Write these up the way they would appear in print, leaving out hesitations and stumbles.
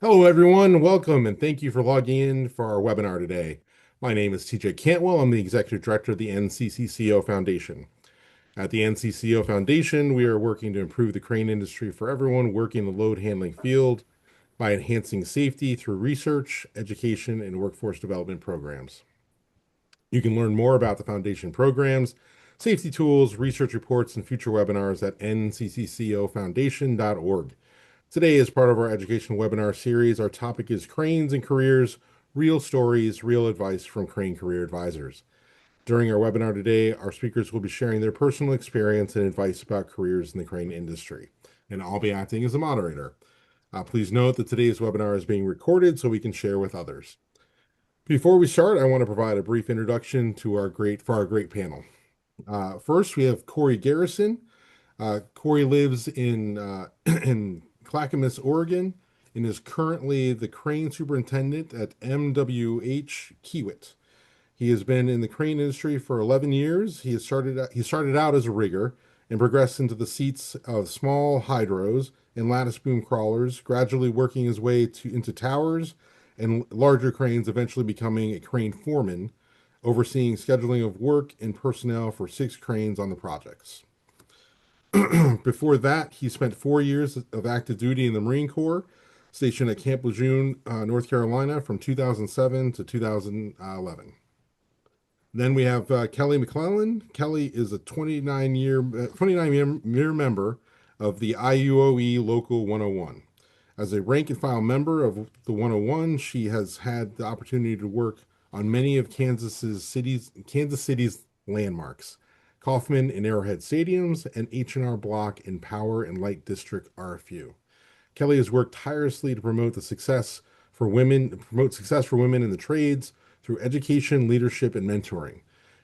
Hello, everyone. Welcome and thank you for logging in for our webinar today. My name is TJ Cantwell. I'm the Executive Director of the NCCCO Foundation. At the NCCCO Foundation, we are working to improve the crane industry for everyone working in the load handling field by enhancing safety through research, education, and workforce development programs. You can learn more about the Foundation programs, safety tools, research reports, and future webinars at ncccofoundation.org. Today, as part of our educational webinar series, our topic is Cranes and Careers, Real Stories, Real Advice from Crane Career Advisors. During our webinar today, our speakers will be sharing their personal experience and advice about careers in the crane industry, and I'll be acting as a moderator. Please note that today's webinar is being recorded so we can share with others. Before we start, I want to provide a brief introduction to our great panel. First, we have Corey Garrison. Corey lives in in Clackamas, Oregon, and is currently the crane superintendent at MWH Kiewit. He has been in the crane industry for 11 years. He started out as a rigger and progressed into the seats of small hydros and lattice boom crawlers, gradually working his way into towers and larger cranes, eventually becoming a crane foreman, overseeing scheduling of work and personnel for 6 cranes on the projects. Before that, he spent 4 years of active duty in the Marine Corps, stationed at Camp Lejeune, North Carolina, from 2007 to 2011. Then we have Kelly McClellan. Kelly is a 29-year member of the IUOE Local 101. As a rank and file member of the 101, she has had the opportunity to work on many of Kansas City's landmarks, Kauffman and Arrowhead Stadiums, and H&R Block in Power and Light District are a few. Kelly has worked tirelessly to promote success for women in the trades through education, leadership, and mentoring.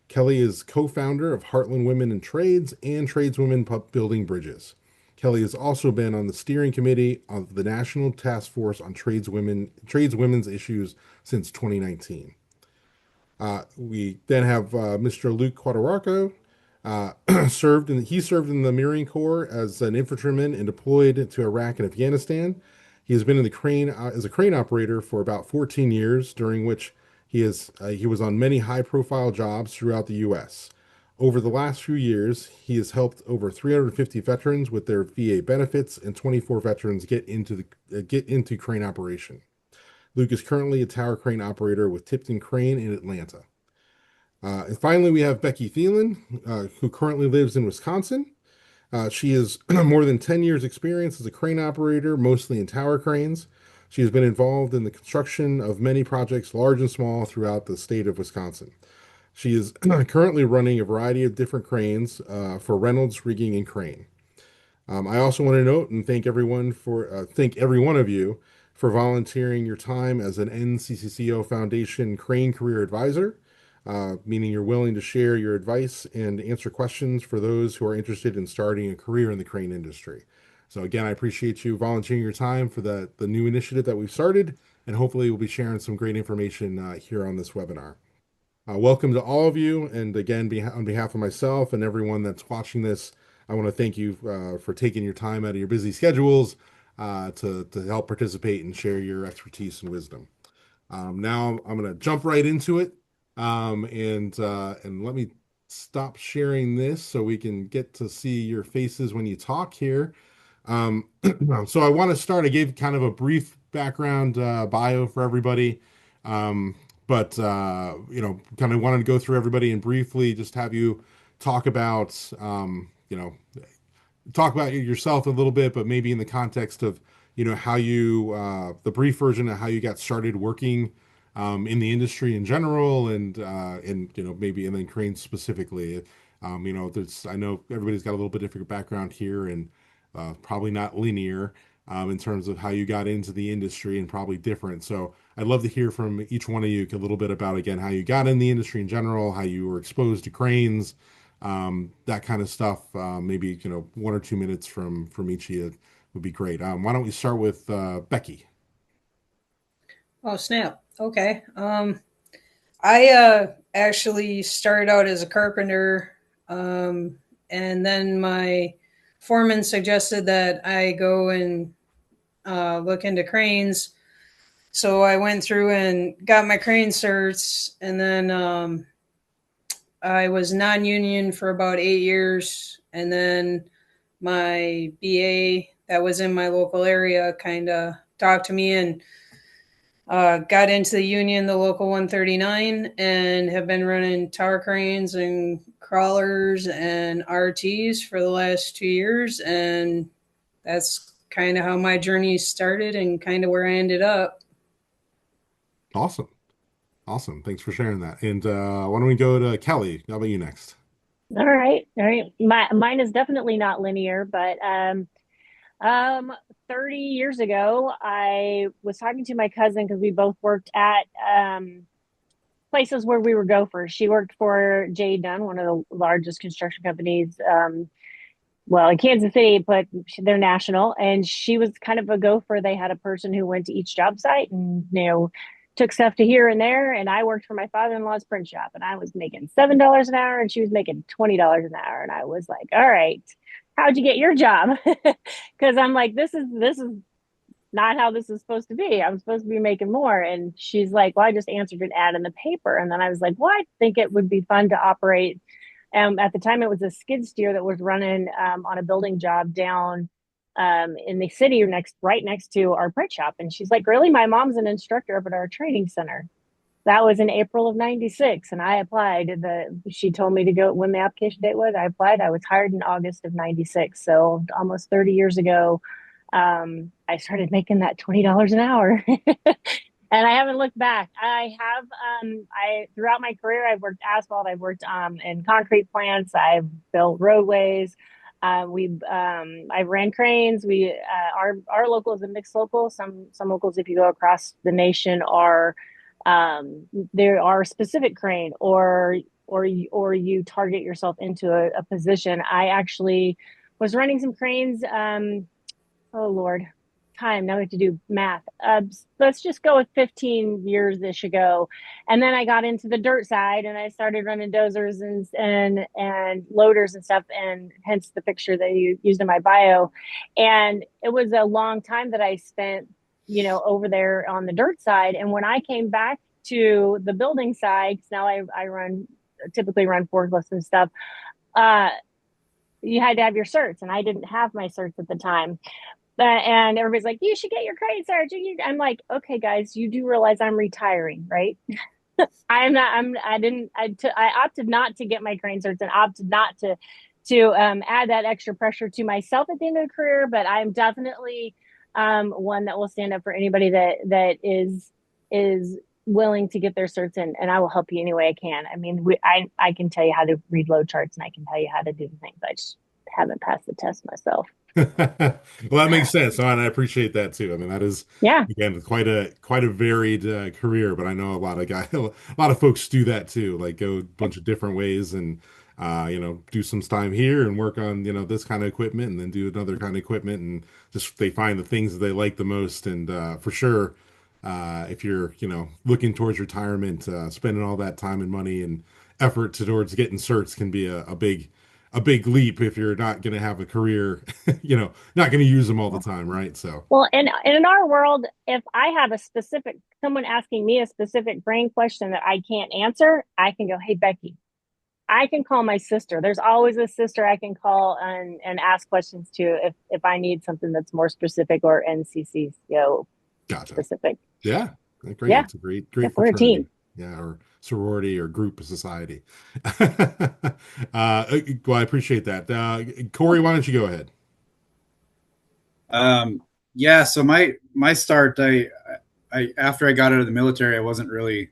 Kelly is co-founder of Heartland Women in Trades and Tradeswomen Building Bridges. Kelly has also been on the steering committee of the National Task Force on Tradeswomen's Issues since 2019. We then have Mr. Luke Quadrarco. He served in the Marine Corps as an infantryman and deployed to Iraq and Afghanistan. He has been in the crane as a crane operator for about 14 years, during which he was on many high-profile jobs throughout the U.S. Over the last few years, he has helped over 350 veterans with their VA benefits, and 24 veterans get into crane operation. Luke is currently a tower crane operator with Tipton Crane in Atlanta. And finally, we have Becky Thielen, who currently lives in Wisconsin. She has more than 10 years' experience as a crane operator, mostly in tower cranes. She has been involved in the construction of many projects, large and small, throughout the state of Wisconsin. She is currently running a variety of different cranes for Reynolds Rigging and Crane. I also want to note and thank every one of you for volunteering your time as an NCCCO Foundation Crane Career Advisor, meaning you're willing to share your advice and answer questions for those who are interested in starting a career in the crane industry. So again, I appreciate you volunteering your time for the new initiative that we've started, and hopefully we'll be sharing some great information here on this webinar. Welcome to all of you, and again, on behalf of myself and everyone that's watching this, I want to thank you for taking your time out of your busy schedules to help participate and share your expertise and wisdom. Now I'm going to jump right into it, and let me stop sharing this so we can get to see your faces when you talk here. Um, so I want to start. I gave kind of a brief background bio for everybody. Um, but kind of wanted to go through everybody and briefly just have you talk about, talk about yourself a little bit, but maybe in the context of, how the brief version of how you got started working in the industry in general, and maybe and then Crane specifically. I know everybody's got a little bit different background here, and probably not linear in terms of how you got into the industry, and probably different. So I'd love to hear from each one of you a little bit about, again, how you got in the industry in general, how you were exposed to cranes, that kind of stuff. Maybe 1 or 2 minutes from each of you would be great. Why don't we start with Becky? Oh, snap. Okay. I actually started out as a carpenter, and then my foreman suggested that I go and look into cranes. So I went through and got my crane certs, and then I was non-union for about 8 years, and then my BA that was in my local area kind of talked to me and got into the union, the local 139, and have been running tower cranes and crawlers and RTs for the last 2 years. And that's kind of how my journey started and kind of where I ended up. Awesome. Awesome. Thanks for sharing that. And why don't we go to Kelly? How about you next? All right, all right. Mine is definitely not linear, but um 30 years ago, I was talking to my cousin because we both worked at places where we were gophers. She worked for J. Dunn, one of the largest construction companies, well, in Kansas City, but they're national. And she was kind of a gopher. They had a person who went to each job site and, took stuff to here and there. And I worked for my father-in-law's print shop, and I was making $7 an hour and she was making $20 an hour. And I was like, all right, how'd you get your job? Because I'm like, this is not how this is supposed to be. I'm supposed to be making more. And she's like, well, I just answered an ad in the paper. And then I was like, well, I think it would be fun to operate. At the time, it was a skid steer that was running on a building job down in the city right next to our print shop. And she's like, really? My mom's an instructor up at our training center. That was in April of '96, and I applied. She told me to go when the application date was. I applied. I was hired in August of '96, so almost 30 years ago. I started making that $20 an hour, and I haven't looked back. I throughout my career, I've worked asphalt, I've worked in concrete plants, I've built roadways. I've ran cranes. Our local is a mixed local. Some locals, if you go across the nation, are there are specific crane or you target yourself into a position. I actually was running some cranes. Oh Lord, time. Now we have to do math. Let's just go with 15 years ish ago, and then I got into the dirt side and I started running dozers and loaders and stuff, and hence the picture that you used in my bio. And it was a long time that I spent, over there on the dirt side. And when I came back to the building side, 'cause now I typically run forklifts and stuff. Uh, you had to have your certs, and I didn't have my certs at the time. And everybody's like, you should get your credit card. I'm like, okay, guys, you do realize I'm retiring, right? I'm not. I didn't. I opted not to get my crane certs and opted not to add that extra pressure to myself at the end of the career. But I'm definitely one that will stand up for anybody that is willing to get their certs in, and I will help you any way I can. I mean, I can tell you how to read load charts and I can tell you how to do the things. I just haven't passed the test myself. Well, that makes sense. And I appreciate that too. I mean, that is Yeah. again quite a varied career, but I know a lot of guys, a lot of folks do that too, like go a bunch of different ways and do some time here and work on, this kind of equipment and then do another kind of equipment and just they find the things that they like the most. And for sure, if you're, looking towards retirement, spending all that time and money and effort towards getting certs can be a big leap if you're not going to have a career, not going to use them all the time, right? So, Well, and in our world, if I have someone asking me a specific brain question that I can't answer, I can go, hey, Becky, I can call my sister. There's always a sister I can call and ask questions to if I need something that's more specific or NCCCO gotcha. specific. Yeah, great. Yeah. It's a great, Yep. great We're a fraternity. team. Yeah, or sorority or group of society. Well, I appreciate that. Corey, why don't you go ahead? Um, yeah, so my start, I after I got out of the military, I wasn't really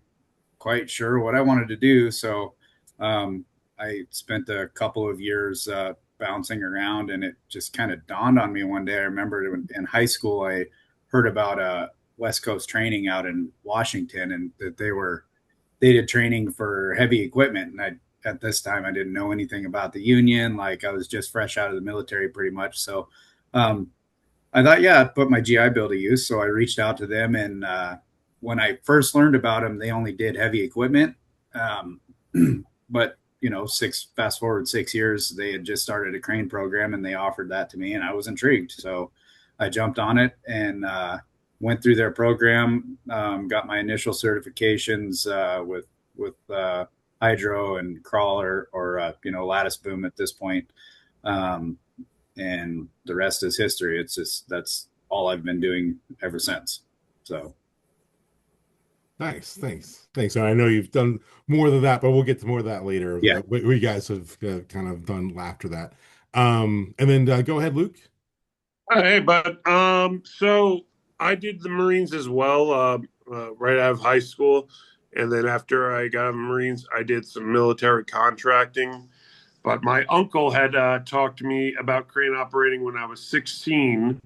quite sure what I wanted to do. So I spent a couple of years bouncing around, and it just kind of dawned on me one day. I remember in high school, I heard about West Coast training out in Washington, and that they did training for heavy equipment. And at this time, I didn't know anything about the union. Like I was just fresh out of the military, pretty much. So um, I thought, yeah, I'd put my GI Bill to use. So I reached out to them, and when I first learned about them, they only did heavy equipment. Um, but fast forward 6 years, they had just started a crane program, and they offered that to me, and I was intrigued. So I jumped on it, and went through their program, got my initial certifications with hydro and crawler or lattice boom at this point, um, and the rest is history. It's just that's all I've been doing ever since. So Nice, thanks. And I know you've done more than that, but we'll get to more of that later. yeah. What you guys have kind of done after that. And then go ahead, Luke. Hey, but so I did the Marines as well, right out of high school, and then after I got out of the Marines, I did some military contracting. But my uncle had talked to me about crane operating when I was 16.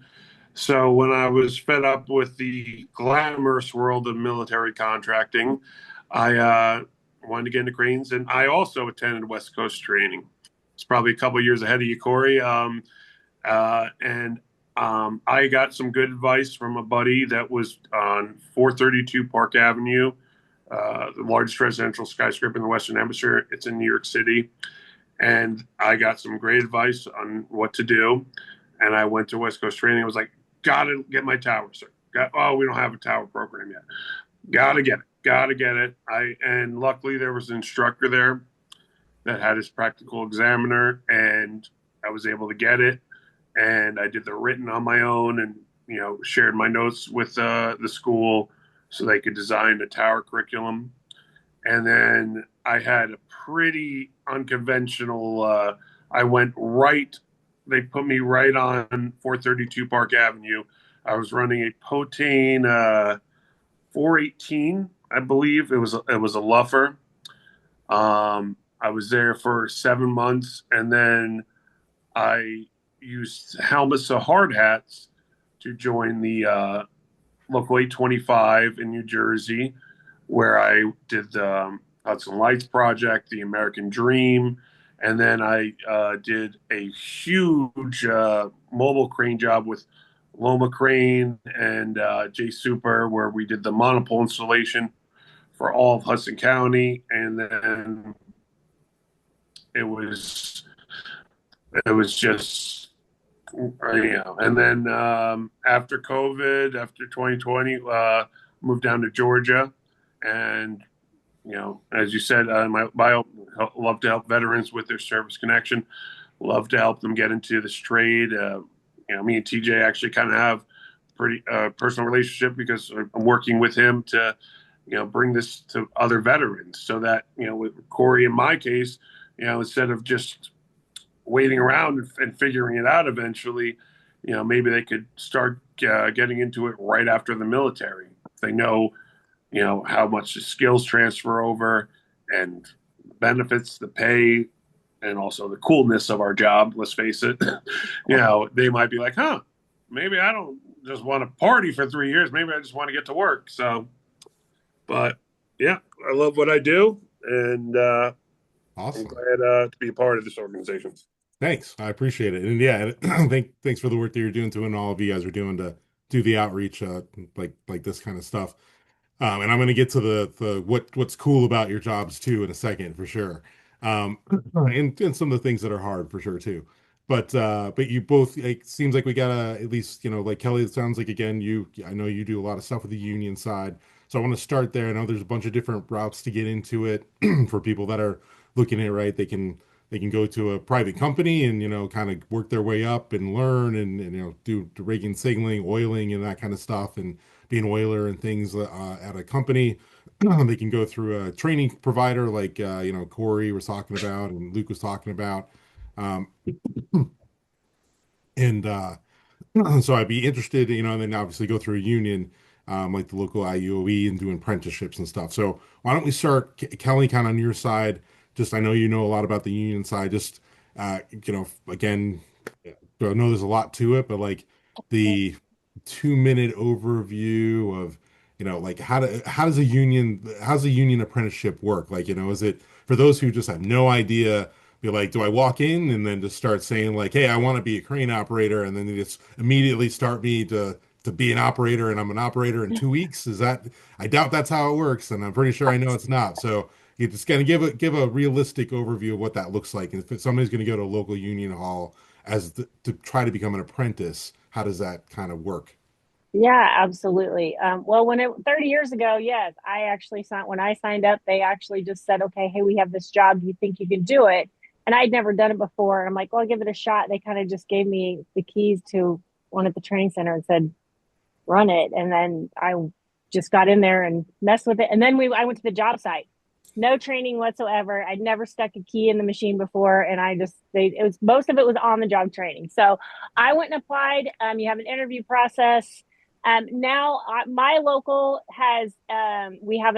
So when I was fed up with the glamorous world of military contracting, I wanted to get into cranes, and I also attended West Coast training. It's probably a couple years ahead of you, Corey. And I got some good advice from a buddy that was on 432 Park Avenue, the largest residential skyscraper in the Western Hemisphere. It's in New York City. And I got some great advice on what to do. And I went to West Coast training. I was like, gotta get my tower, sir. We don't have a tower program yet. Gotta get it. Gotta get it. And luckily there was an instructor there that had his practical examiner, and I was able to get it. And I did the written on my own, and shared my notes with the school so they could design a tower curriculum. And then I had a pretty unconventional. I went right. They put me right on 432 Park Avenue. I was running a Potane 418, I believe it was a Luffer. I was there for 7 months, and then I used helmets or hard hats to join the local 825 in New Jersey, where I did the Hudson Lights Project, the American Dream, and then I did a huge mobile crane job with Loma Crane and J Super, where we did the monopole installation for all of Hudson County, and then it was just and then after COVID, after 2020, moved down to Georgia, and as you said, my bio love to help veterans with their service connection. Love to help them get into this trade. Me and TJ actually kind of have pretty personal relationship because I'm working with him to bring this to other veterans, so that with Corey in my case, instead of just waiting around and figuring it out eventually, maybe they could start getting into it right after the military. They know, how much the skills transfer over and the benefits, the pay, and also the coolness of our job. Let's face it. They might be like, maybe I don't just want to party for 3 years. Maybe I just want to get to work. So, but yeah, I love what I do, and Awesome. I'm glad to be a part of this organization. Thanks. I appreciate it. And yeah, thanks for the work that you're doing too, and all of you guys are doing to do the outreach, like this kind of stuff. And I'm going to get to the what's cool about your jobs too in a second for sure. And some of the things that are hard for sure too. But you both, it seems like we gotta at least, like Kelly, it sounds like again, I know you do a lot of stuff with the union side. So I want to start there. I know there's a bunch of different routes to get into it for people that are looking at it, right. They can go to a private company and kind of work their way up and learn and do rigging, signaling, oiling, and that kind of stuff, and be an oiler and things at a company. They can go through a training provider like Corey was talking about and Luke was talking about. Um, and So I'd be interested, and then obviously go through a union, like the local IUOE, and do apprenticeships and stuff. So why don't we start, Kelly, kind of on your side? Just I know you know a lot about the union side. Just again, I know there's a lot to it, but like the 2 minute overview of like how's a union apprenticeship work? Like is it for those who just have no idea? Be like, do I walk in and then just start saying like, hey, I want to be a crane operator, and then they just immediately start me to be an operator, and I'm an operator in 2 weeks? Is that? I doubt that's how it works, and I'm pretty sure I know it's not. So you just kind of give a realistic overview of what that looks like. And if somebody's going to go to a local union hall to try to become an apprentice, how does that kind of work? Yeah, absolutely. Well, 30 years ago, yes, I actually signed, when I signed up, they actually just said, okay, hey, we have this job. Do you think you can do it? And I'd never done it before. And I'm like, well, I'll give it a shot. They kind of just gave me the keys to one at the training center and said, run it. And then I just got in there and messed with it. And then I went to the job site. No training whatsoever. I'd never stuck a key in the machine before, and it was most of it was on the job training. So I went and applied. You have an interview process. Now my local has we have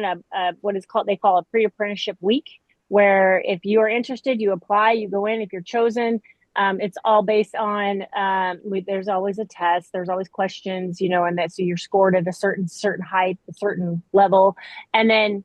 what is called, they call a pre-apprenticeship week, where if you are interested, you apply, you go in. If you're chosen, it's all based on there's always a test, there's always questions, and that, so you're scored at a certain height, a certain level, and then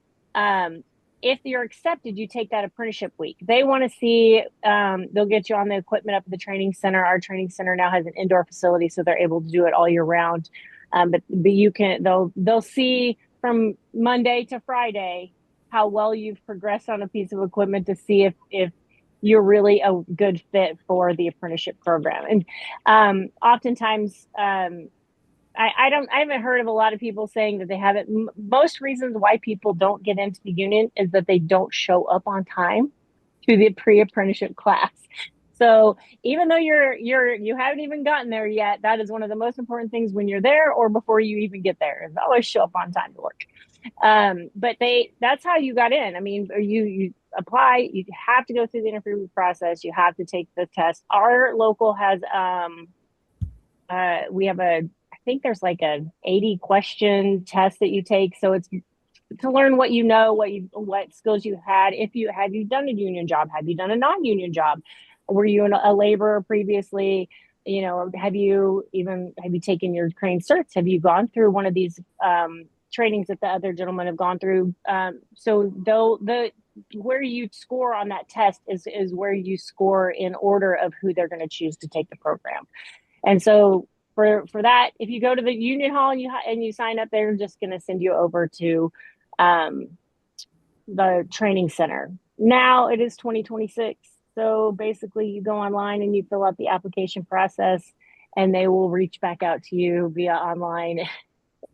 if you're accepted, you take that apprenticeship week. They want to see, they'll get you on the equipment up at the training center. Our training center now has an indoor facility, so they're able to do it all year round. But they'll see from Monday to Friday how well you've progressed on a piece of equipment to see if you're really a good fit for the apprenticeship program. And oftentimes, I haven't heard of a lot of people saying that they haven't. Most reasons why people don't get into the union is that they don't show up on time to the pre-apprenticeship class. So even though you haven't even gotten there yet, that is one of the most important things when you're there or before you even get there, is always show up on time to work. But that's how you got in. I mean, you apply, you have to go through the interview process, you have to take the test. Our local has we have I think there's like a 80 question test that you take. So it's to learn what you know, what skills you had. Have you done a union job? Have you done a non-union job? Were you a laborer previously? Have you taken your crane certs? Have you gone through one of these trainings that the other gentlemen have gone through? So though where you score on that test is where you score in order of who they're going to choose to take the program. And so for that, if you go to the union hall and you sign up, they're just going to send you over to the training center. Now it is 2026. So basically you go online and you fill out the application process, and they will reach back out to you via online.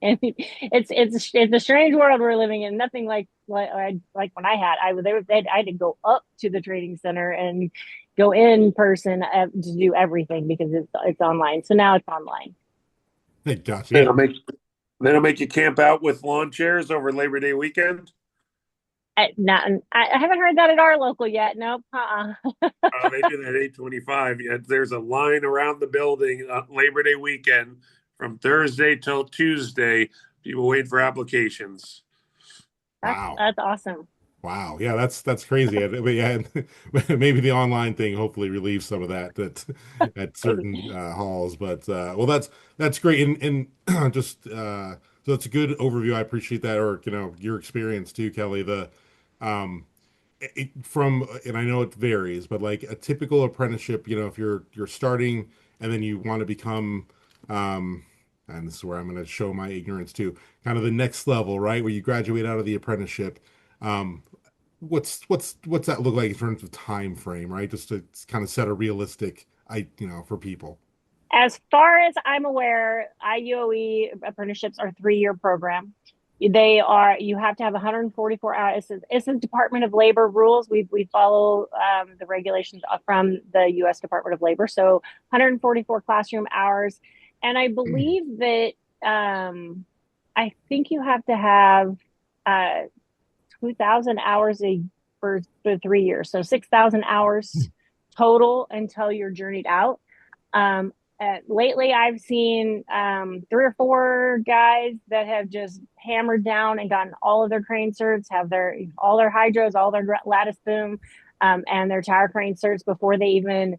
And it's a strange world we're living in. Nothing like when I had to go up to the training center and go in person to do everything because it's online. So now it's online. Hey, gotcha. They don't make you camp out with lawn chairs over Labor Day weekend. I haven't heard that at our local yet. Nope. They do that 8:25. There's a line around the building Labor Day weekend from Thursday till Tuesday. People wait for applications. Wow. That's awesome. Wow. Yeah, that's crazy. But yeah, maybe the online thing hopefully relieves some of that at certain halls. But well, that's great. And just so that's a good overview. I appreciate that, or your experience too, Kelly. Um and I know it varies, but like a typical apprenticeship, if you're starting and then you want to become and this is where I'm going to show my ignorance too, kind of the next level, right? Where you graduate out of the apprenticeship. What's that look like in terms of time frame, right? Just to kind of set a realistic, for people. As far as I'm aware, IUOE apprenticeships are 3-year program. You have to have 144 hours. It's the Department of Labor rules. We follow the regulations from the U.S. Department of Labor. So 144 classroom hours. And I believe that I think you have to have 2,000 hours for 3 years. So 6,000 hours total until you're journeyed out. Lately, I've seen 3 or 4 guys that have just hammered down and gotten all of their crane certs, have all their hydros, all their lattice boom, and their tower crane certs before they even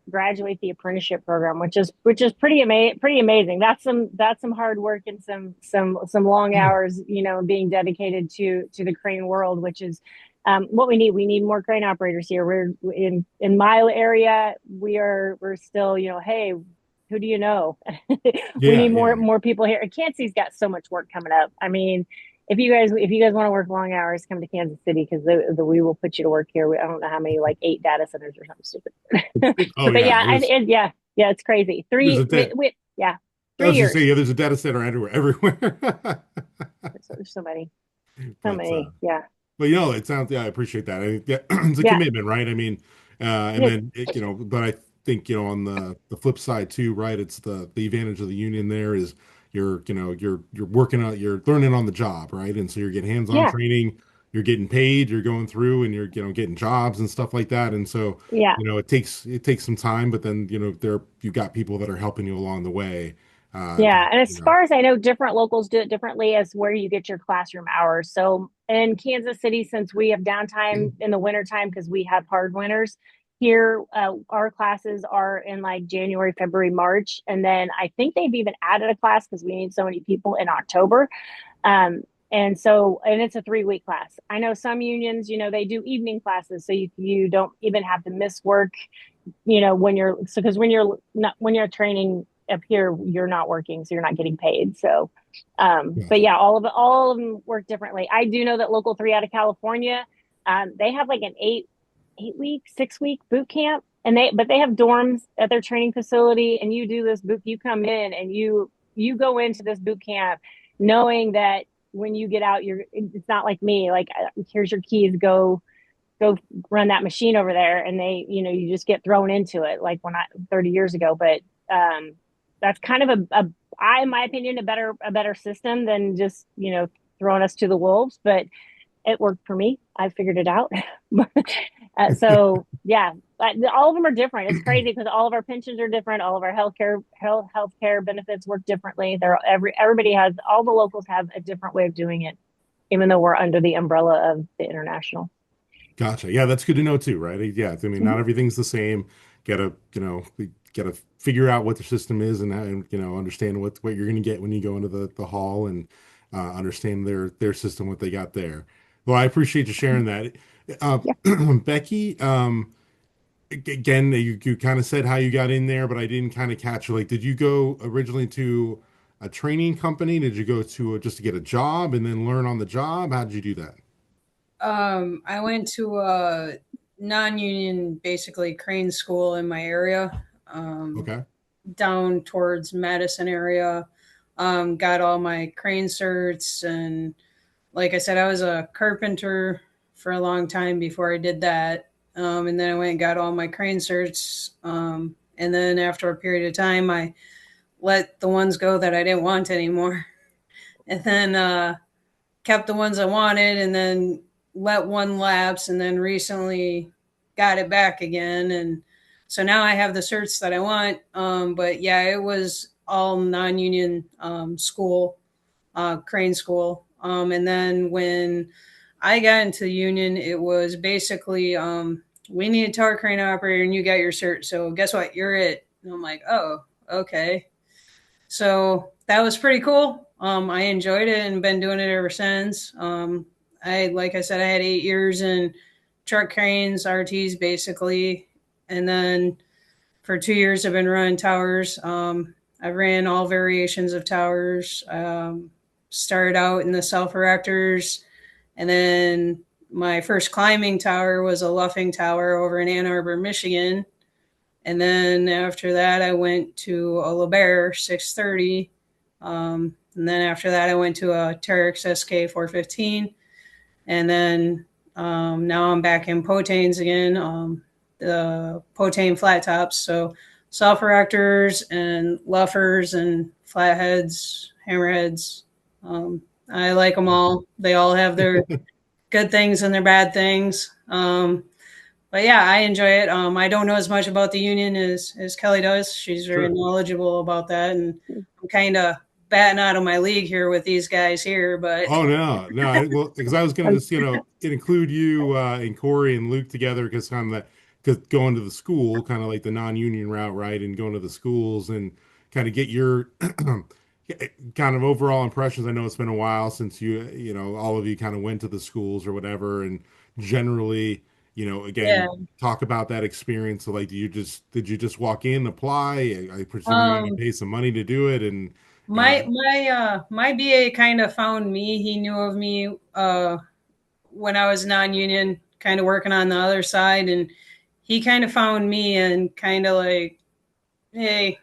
graduate the apprenticeship program, which is pretty amazing. That's some hard work and some long hours, being dedicated to the crane world, which is what we need. We need more crane operators here. We're in my area. We're still, hey, who do you know? We need more people here. Kansas's got so much work coming up. I mean, if you guys want to work long hours, come to Kansas City, because we will put you to work here. I don't know how many, like 8 data centers or something stupid. Oh, but yeah, it's crazy. 3, yeah. I was just years. saying, yeah, there's a data center everywhere. There's so many, so But many. Yeah. But it sounds, yeah, I appreciate that. Yeah, it's a Yeah. commitment, right? I mean, and Yes. then, but I think, on the flip side too, right? It's the advantage of the union there is you're working on, you're learning on the job, right? And so you're getting hands-on Yeah. training, you're getting paid, you're going through and you're, getting jobs and stuff like that. And so, Yeah. it takes some time, but then, you've got people that are helping you along the way. Yeah. And as far as I know, different locals do it differently as where you get your classroom hours. So in Kansas City, since we have downtime in the wintertime because we have hard winters, here our classes are in like January, February, March. And then I think they've even added a class because we need so many people in October. And it's a 3-week class. I know some unions, they do evening classes. So you don't even have to miss work, because when you're training up here, you're not working, so you're not getting paid. So, but yeah, all of them work differently. I do know that Local 3 out of California, they have like an 8-week, 6-week boot camp, but they have dorms at their training facility, and you do this boot. You come in and you go into this boot camp knowing that when you get out, it's not like me. Like, here's your keys, go run that machine over there, and you just get thrown into it like 30 years ago. But that's kind of in my opinion, a better system than just throwing us to the wolves. But it worked for me. I figured it out. So yeah, all of them are different. It's crazy because all of our pensions are different. All of our healthcare benefits work differently. All the locals have a different way of doing it, even though we're under the umbrella of the international. Gotcha. Yeah, that's good to know too, right? Yeah, I mean, Mm-hmm. not everything's the same. We gotta figure out what the system is and understand what you're going to get when you go into the hall and understand their system, what they got there. Well, I appreciate you sharing that. Uh, Yeah. Becky, again, you kind of said how you got in there, but I didn't kind of catch, like, did you go originally to a training company? Did you go just to get a job and then learn on the job? How did you do that? I went to a non-union, basically crane school in my area, Okay. down towards Madison area. Got all my crane certs, and like I said, I was a carpenter for a long time before I did that. And then I went and got all my crane certs. And then after a period of time, I let the ones go that I didn't want anymore, and then kept the ones I wanted, and then let one lapse, and then recently got it back again. And so now I have the certs that I want. But yeah, it was all non-union school, crane school. And then when I got into the union, it was basically we need a tower crane operator, and you got your cert. So guess what? You're it. And I'm like, oh, okay. So that was pretty cool. I enjoyed it and been doing it ever since. Like I said, I had 8 years in truck cranes, RTs basically, and then for 2 years I've been running towers. I ran all variations of towers. Started out in the self erectors, and then my first climbing tower was a luffing tower over in Ann Arbor, Michigan. And then after that, I went to a LeBaire 630. And then after that, I went to a Terex SK 415. And then now I'm back in Potanes again, the Potane flat tops. So self erectors and luffers and flatheads, hammerheads. I like them all. They all have their good things and their bad things. But yeah, I enjoy it. I don't know as much about the union as Kelly does. She's very Sure. knowledgeable about that, and I'm kind of batting out of my league here with these guys here. But Oh no, no. Well, because I was going to just include you and Corey and Luke together because kind of that, because going to the school, kind of like the non-union route, right, and going to the schools and kind of get your kind of overall impressions. I know it's been a while since all of you kind of went to the schools or whatever, and generally, yeah, again, talk about that experience. So, like, did you just walk in, apply? I presume you had to um, pay some money to do it, and uh, my BA kind of found me. He knew of me when I was non-union, kind of working on the other side, and he kind of found me and kind of like, hey,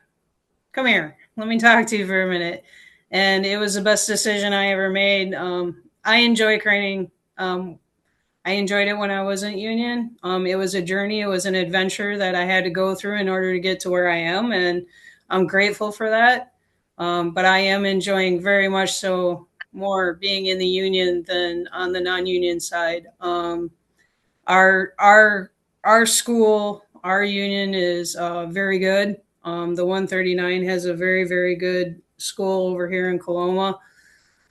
come here. let me talk to you for a minute. And it was the best decision I ever made. I enjoy craning. I enjoyed it when I wasn't union. It was a journey. It was an adventure that I had to go through in order to get to where I am. And I'm grateful for that. But I am enjoying very much so more being in the union than on the non-union side. Our our our school, our union is very good. The 139 has a very good school over here in Coloma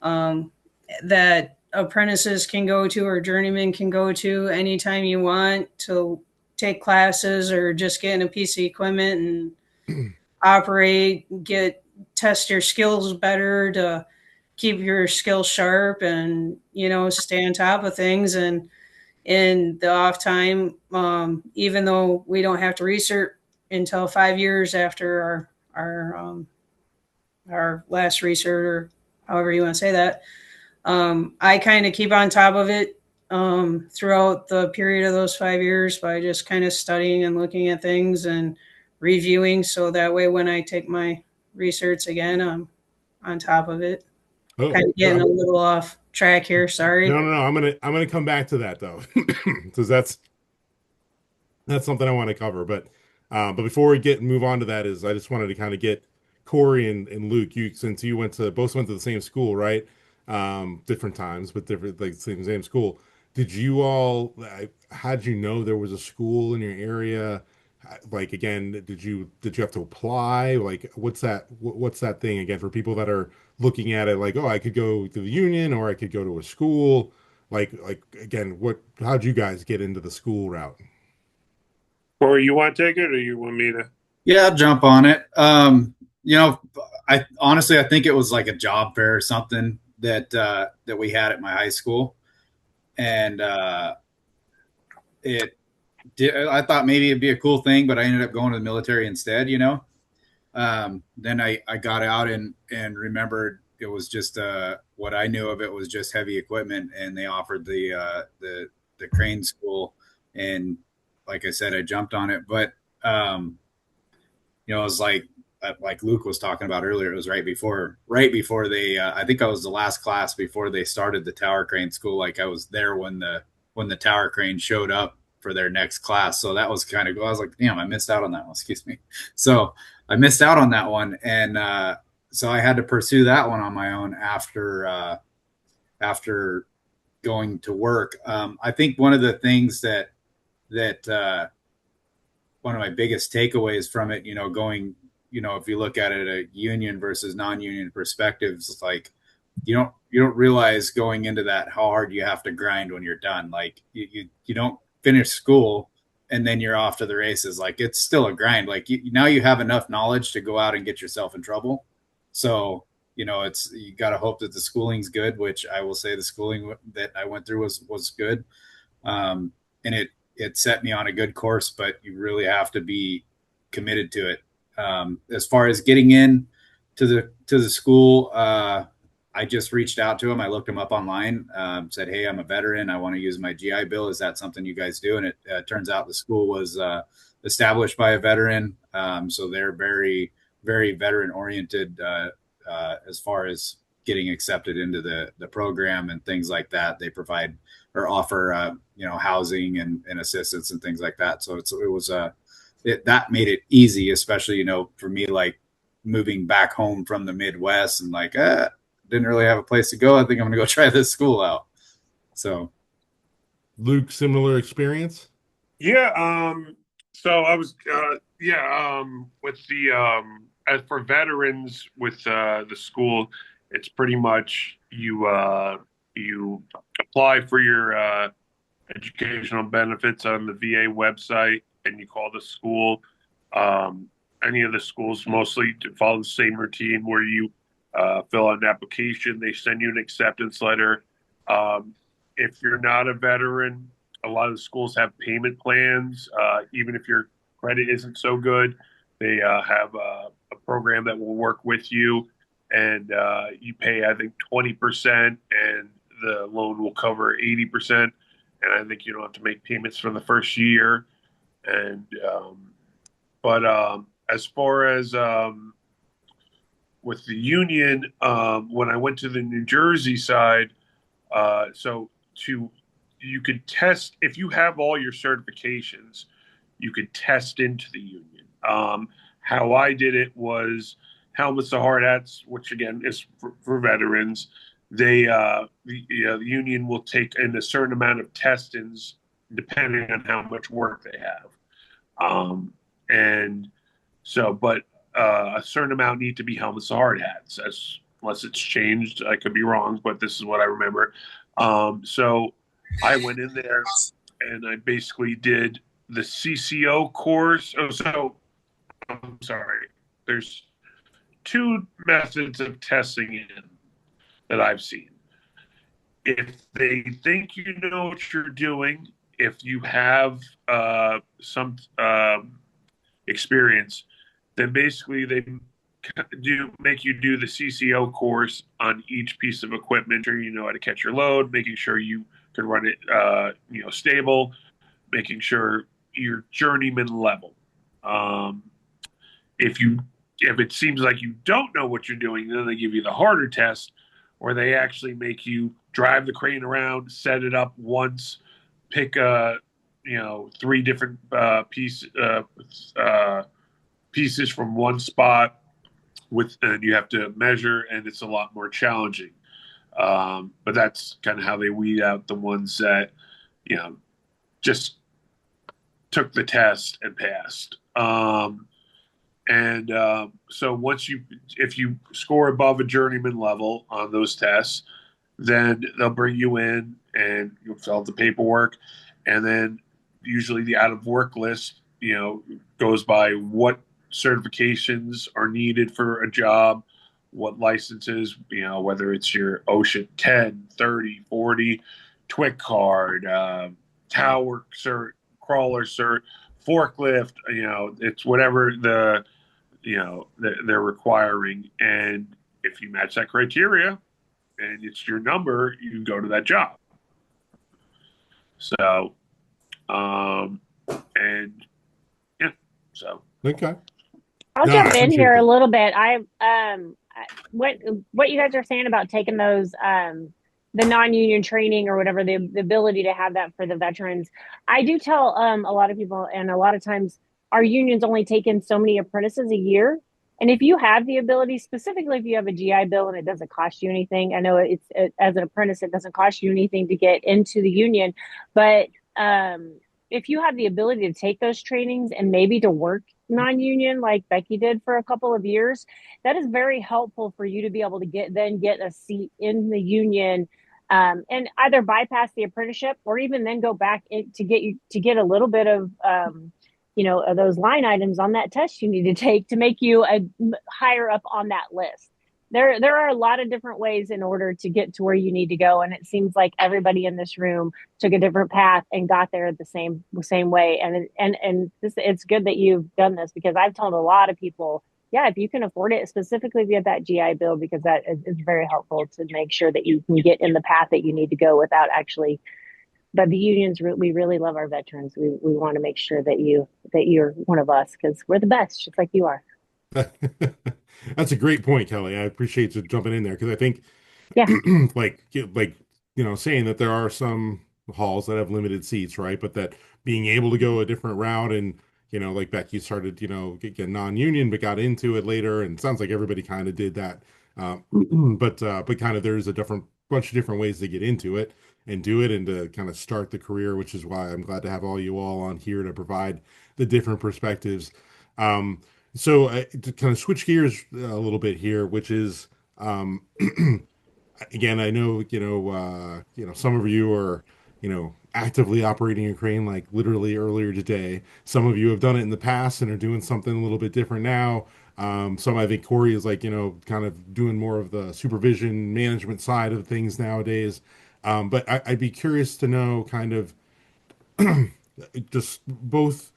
um, that apprentices can go to or journeymen can go to anytime you want to take classes or just get in a piece of equipment and operate, get test your skills better to keep your skills sharp and stay on top of things. And in the off time, even though we don't have to research until 5 years after our last research, or however you want to say that, I kind of keep on top of it throughout the period of those 5 years by just kind of studying and looking at things and reviewing, so that way when I take my research again, I'm on top of it. Oh, Kind of getting a little off track here. Sorry. no. I'm gonna come back to that though, because that's something I want to cover. But before we move on to that, is I just wanted to kind of get Corey and Luke, you since you both went to the same school, right? Different times, but different, like same school. Did you all how'd you know there was a school in your area? Like again, did you have to apply? Like what's that thing again for people that are looking at it like, oh, I could go to the union or I could go to a school. Like again, how'd you guys get into the school route? Or you want to take it, or you want me to? Yeah, I'll jump on it. I honestly, I think it was like a job fair or something that we had at my high school, and it did. I thought maybe it'd be a cool thing, but I ended up going to the military instead. Then I got out and remembered it was just what I knew of it was just heavy equipment, and they offered the crane school, and like I said, I jumped on it, but it was like Luke was talking about earlier. It was right before they. I think I was the last class before they started the tower crane school. Like I was there when the tower crane showed up for their next class. So that was kind of cool. I was like, damn, I missed out on that one. Excuse me. So I missed out on that one, and so I had to pursue that one on my own after going to work. I think one of the things that one of my biggest takeaways from it, going, if you look at it a union versus non-union perspectives, it's like you don't realize going into that how hard you have to grind when you're done. Like you don't finish school and then you're off to the races. Like it's still a grind. Like now you have enough knowledge to go out and get yourself in trouble. So it's you got to hope that the schooling's good, which I will say the schooling that I went through was good, and it set me on a good course. But you really have to be committed to it. As far as getting in to the school, I just reached out to him. I looked him up online, said, hey, I'm a veteran. I want to use my GI Bill. Is that something you guys do? And it turns out the school was established by a veteran. So they're very, very veteran oriented as far as getting accepted into the program and things like that. They provide or offer, housing and assistance and things like that. So that made it easy, especially, for me, like moving back home from the Midwest and like, didn't really have a place to go. I think I'm gonna go try this school out. So, Luke, similar experience? Yeah. So I was. With the as for veterans with the school, it's pretty much you apply for your educational benefits on the VA website, and you call the school. Any of the schools mostly follow the same routine where you fill out an application. They send you an acceptance letter. If you're not a veteran, a lot of the schools have payment plans. Even if your credit isn't so good, they have a program that will work with you, and you pay, I think, 20%, and the loan will cover 80%. And I think you don't have to make payments for the first year. And but as far as with the union, when I went to the New Jersey side, so to you could test if you have all your certifications, you could test into the union. How I did it was helmets to hard hats, which again is for veterans. The union will take in a certain amount of testings depending on how much work they have. And so, but a certain amount need to be helmets to hard hats, as unless it's changed. I could be wrong, but this is what I remember. So I went in there and I basically did the CCO course. Oh, so I'm sorry. There's two methods of testing in that I've seen. If they think you know what you're doing, if you have some experience, then basically they do make you do the CCO course on each piece of equipment. Sure, you know how to catch your load, making sure you can run it, stable, making sure you're journeyman level. If it seems like you don't know what you're doing, then they give you the harder test, or they actually make you drive the crane around, set it up once, pick three different pieces from one spot and you have to measure, and it's a lot more challenging. But that's kind of how they weed out the ones that just took the test and passed. So if you score above a journeyman level on those tests, then they'll bring you in and you'll fill out the paperwork. And then usually the out of work list, goes by what certifications are needed for a job, what licenses, whether it's your OSHA 10, 30, 40, TWIC card, tower cert, crawler cert, forklift, it's whatever they're requiring. And if you match that criteria and it's your number, you go to that job. So, Okay. I'll No, jump I in here appreciate a that. little bit. What you guys are saying about taking those the non-union training or whatever, the ability to have that for the veterans. I do tell a lot of people, and a lot of times our unions only take in so many apprentices a year. And if you have the ability, specifically if you have a GI Bill and it doesn't cost you anything, I know as an apprentice, it doesn't cost you anything to get into the union, but if you have the ability to take those trainings and maybe to work non-union like Becky did for a couple of years, that is very helpful for you to be able to get a seat in the union, and either bypass the apprenticeship or even then go back to get a little bit of those line items on that test you need to take to make you higher up on that list. There are a lot of different ways in order to get to where you need to go, and it seems like everybody in this room took a different path and got there the same way. And it's good that you've done this, because I've told a lot of people, yeah, if you can afford it, specifically via that GI Bill, because that is very helpful to make sure that you can get in the path that you need to go without actually. But the unions, we really love our veterans. We want to make sure that you're one of us, because we're the best, just like you are. That's a great point, Kelly. I appreciate you jumping in there because I think, Yeah. saying that there are some halls that have limited seats, right? But that being able to go a different route and, like Becky started, get non-union, but got into it later. And it sounds like everybody kind of did that. But kind of there's a bunch of different ways to get into it and do it and to kind of start the career, which is why I'm glad to have all you all on here to provide the different perspectives. So to kind of switch gears a little bit here, which is, again, I know, some of you are, actively operating a crane like literally earlier today. Some of you have done it in the past and are doing something a little bit different now. Some, I think Corey is like, kind of doing more of the supervision management side of things nowadays. But I'd be curious to know kind of just both,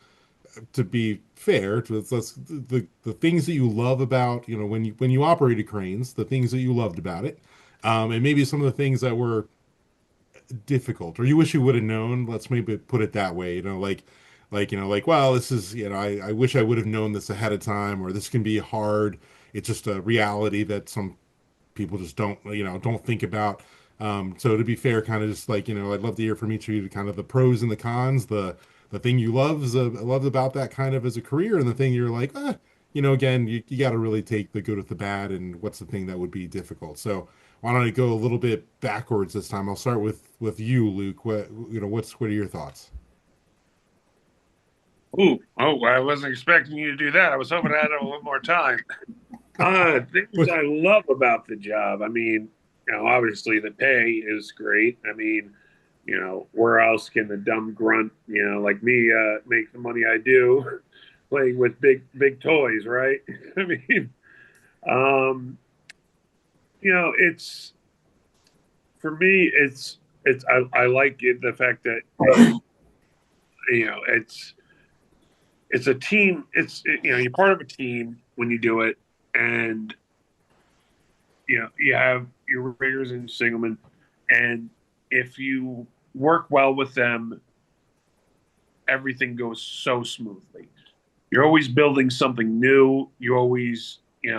to be fair, the things that you love about, when you operated cranes, the things that you loved about it, and maybe some of the things that were difficult or you wish you would have known. Let's maybe put it that way. Well, this is, I wish I would have known this ahead of time, or this can be hard. it's just a reality that some people just don't think about. So to be fair, kind of just like, I'd love to hear from each of you kind of the pros and the cons, the thing you love about that kind of as a career, and the thing you're like, again, you got to really take the good with the bad, and what's the thing that would be difficult. So why don't I go a little bit backwards this time? I'll start with you, Luke. What are your thoughts? Ooh, oh, I wasn't expecting you to do that. I was hoping I had a little more time. Things I love about the job. I mean, obviously the pay is great. I mean, where else can the dumb grunt, like me, make the money I do playing with big toys, right? I mean, um, it's for me, I like it, the fact that it's a team. You're part of a team when you do it, and you have your riggers and signalmen, and if you work well with them, everything goes so smoothly. You're always building something new. You always, you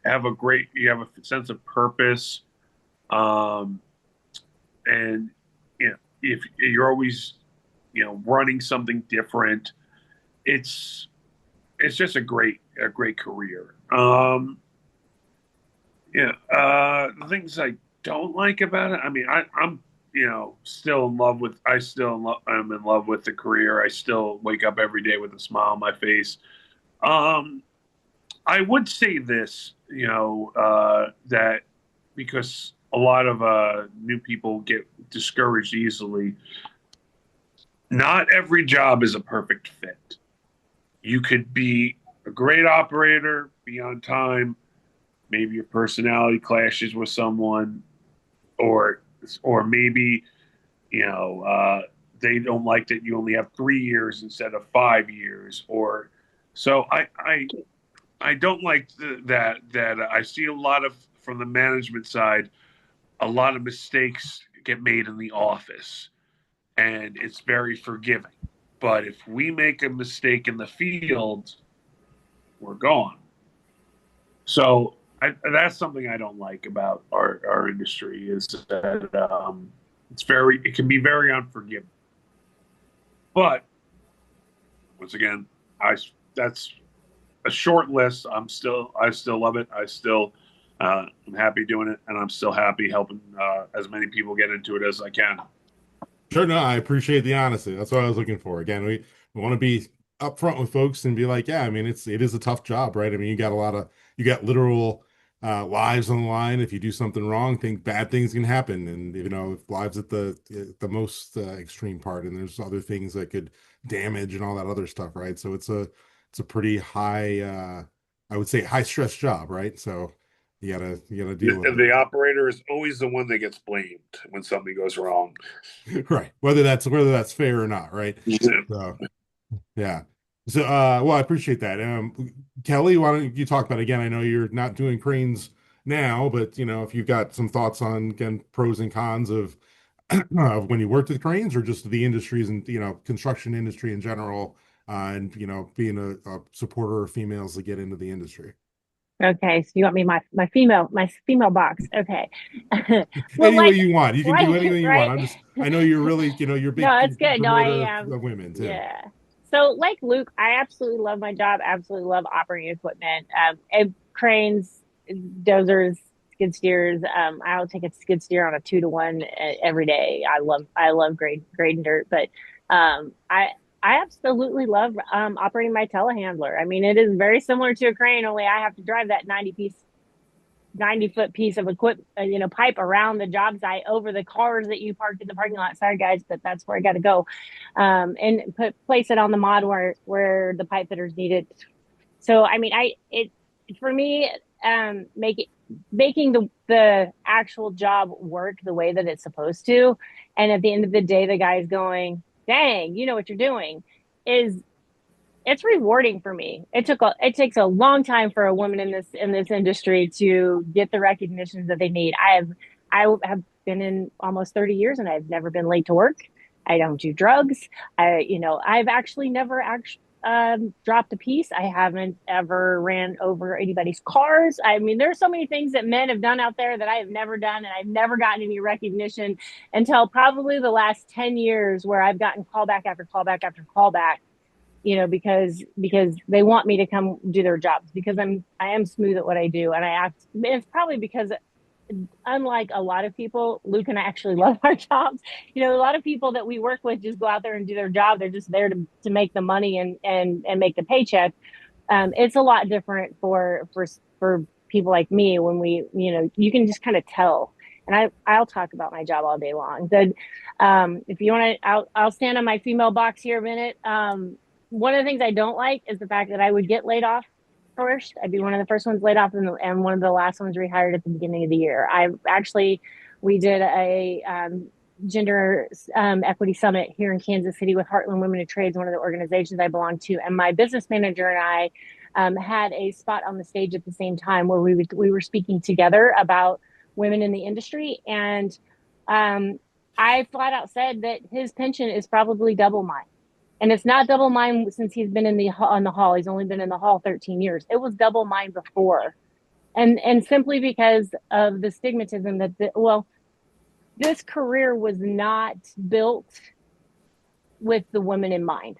have a sense of purpose, um, and if you're always, running something different, it's just a great career. The things I don't like about it. I mean, I'm still in love with. I'm in love with the career. I still wake up every day with a smile on my face. Um, I would say this, that because a lot of new people get discouraged easily. Not every job is a perfect fit. You could be a great operator, be on time, maybe your personality clashes with someone, or maybe they don't like that you only have 3 years instead of 5 years, or so I don't like that I see a lot of, from the management side, a lot of mistakes get made in the office, and it's very forgiving. But if we make a mistake in the field, we're gone. So that's something I don't like about our industry, is that it can be very unforgiving. But once again, I that's a short list. I still love it. I'm happy doing it, and I'm still happy helping as many people get into it as I can. Sure, no, I appreciate the honesty. That's what I was looking for. Again, we want to be upfront with folks and be like, yeah, I mean, it is a tough job, right? I mean, you got literal lives on the line. If you do something wrong, bad things can happen, and lives at the most extreme part, and there's other things that could damage and all that other stuff, right? So it's a pretty high, I would say, high stress job, right? So you gotta deal with The operator is always the one that gets blamed when something goes wrong. it, right? Whether that's fair or not, right? Yeah. So. Yeah. So, well, I appreciate that. Kelly, why don't you talk about it again? I know you're not doing cranes now, but if you've got some thoughts on, again, pros and cons of of when you worked with cranes, or just the industries and construction industry in general, and being a supporter of females to get into the industry. Okay, so you want me my female box? Okay. Well, Any way like you want, you can do anything you want. right? I know you're really, you're a No, big it's good. No, I promoter am. of women too. Yeah. So, like Luke, I absolutely love my job. Absolutely love operating equipment. And cranes, dozers, skid steers. I'll take a skid steer on a 2-to-1 every day. I love grading dirt, but I absolutely love operating my telehandler. I mean, it is very similar to a crane, only I have to drive that 90-foot piece of equipment, pipe around the job site over the cars that you parked in the parking lot. Sorry, guys, but that's where I got to go, and place it on the mod where the pipe fitters need it. So, I mean, for me, making the actual job work the way that it's supposed to, and at the end of the day, the guy's going, "Dang, you know what you're doing," is it's rewarding for me. It takes a long time for a woman in this industry to get the recognition that they need. I have been in almost 30 years, and I've never been late to work. I don't do drugs. I've actually never dropped a piece. I haven't ever ran over anybody's cars. I mean, there's so many things that men have done out there that I have never done, and I've never gotten any recognition until probably the last 10 years, where I've gotten callback after callback after callback, because they want me to come do their jobs, because I am smooth at what I do, and I act. It's probably because, unlike a lot of people, Luke and I actually love our jobs. A lot of people that we work with just go out there and do their job. They're just there to make the money and make the paycheck. It's a lot different for people like me, when you can just kind of tell. And I'll talk about my job all day long. If you want to, I'll stand on my female box here a minute. One of the things I don't like is the fact that I would get laid off first. I'd be one of the first ones laid off, and one of the last ones rehired at the beginning of the year. We did a gender equity summit here in Kansas City with Heartland Women in Trades, one of the organizations I belong to, and my business manager and I had a spot on the stage at the same time where we were speaking together about women in the industry, and I flat out said that his pension is probably double mine. And it's not double mine since he's been on the hall. He's only been in the hall 13 years. It was double mine before. And simply because of the stigmatism this career was not built with the women in mind.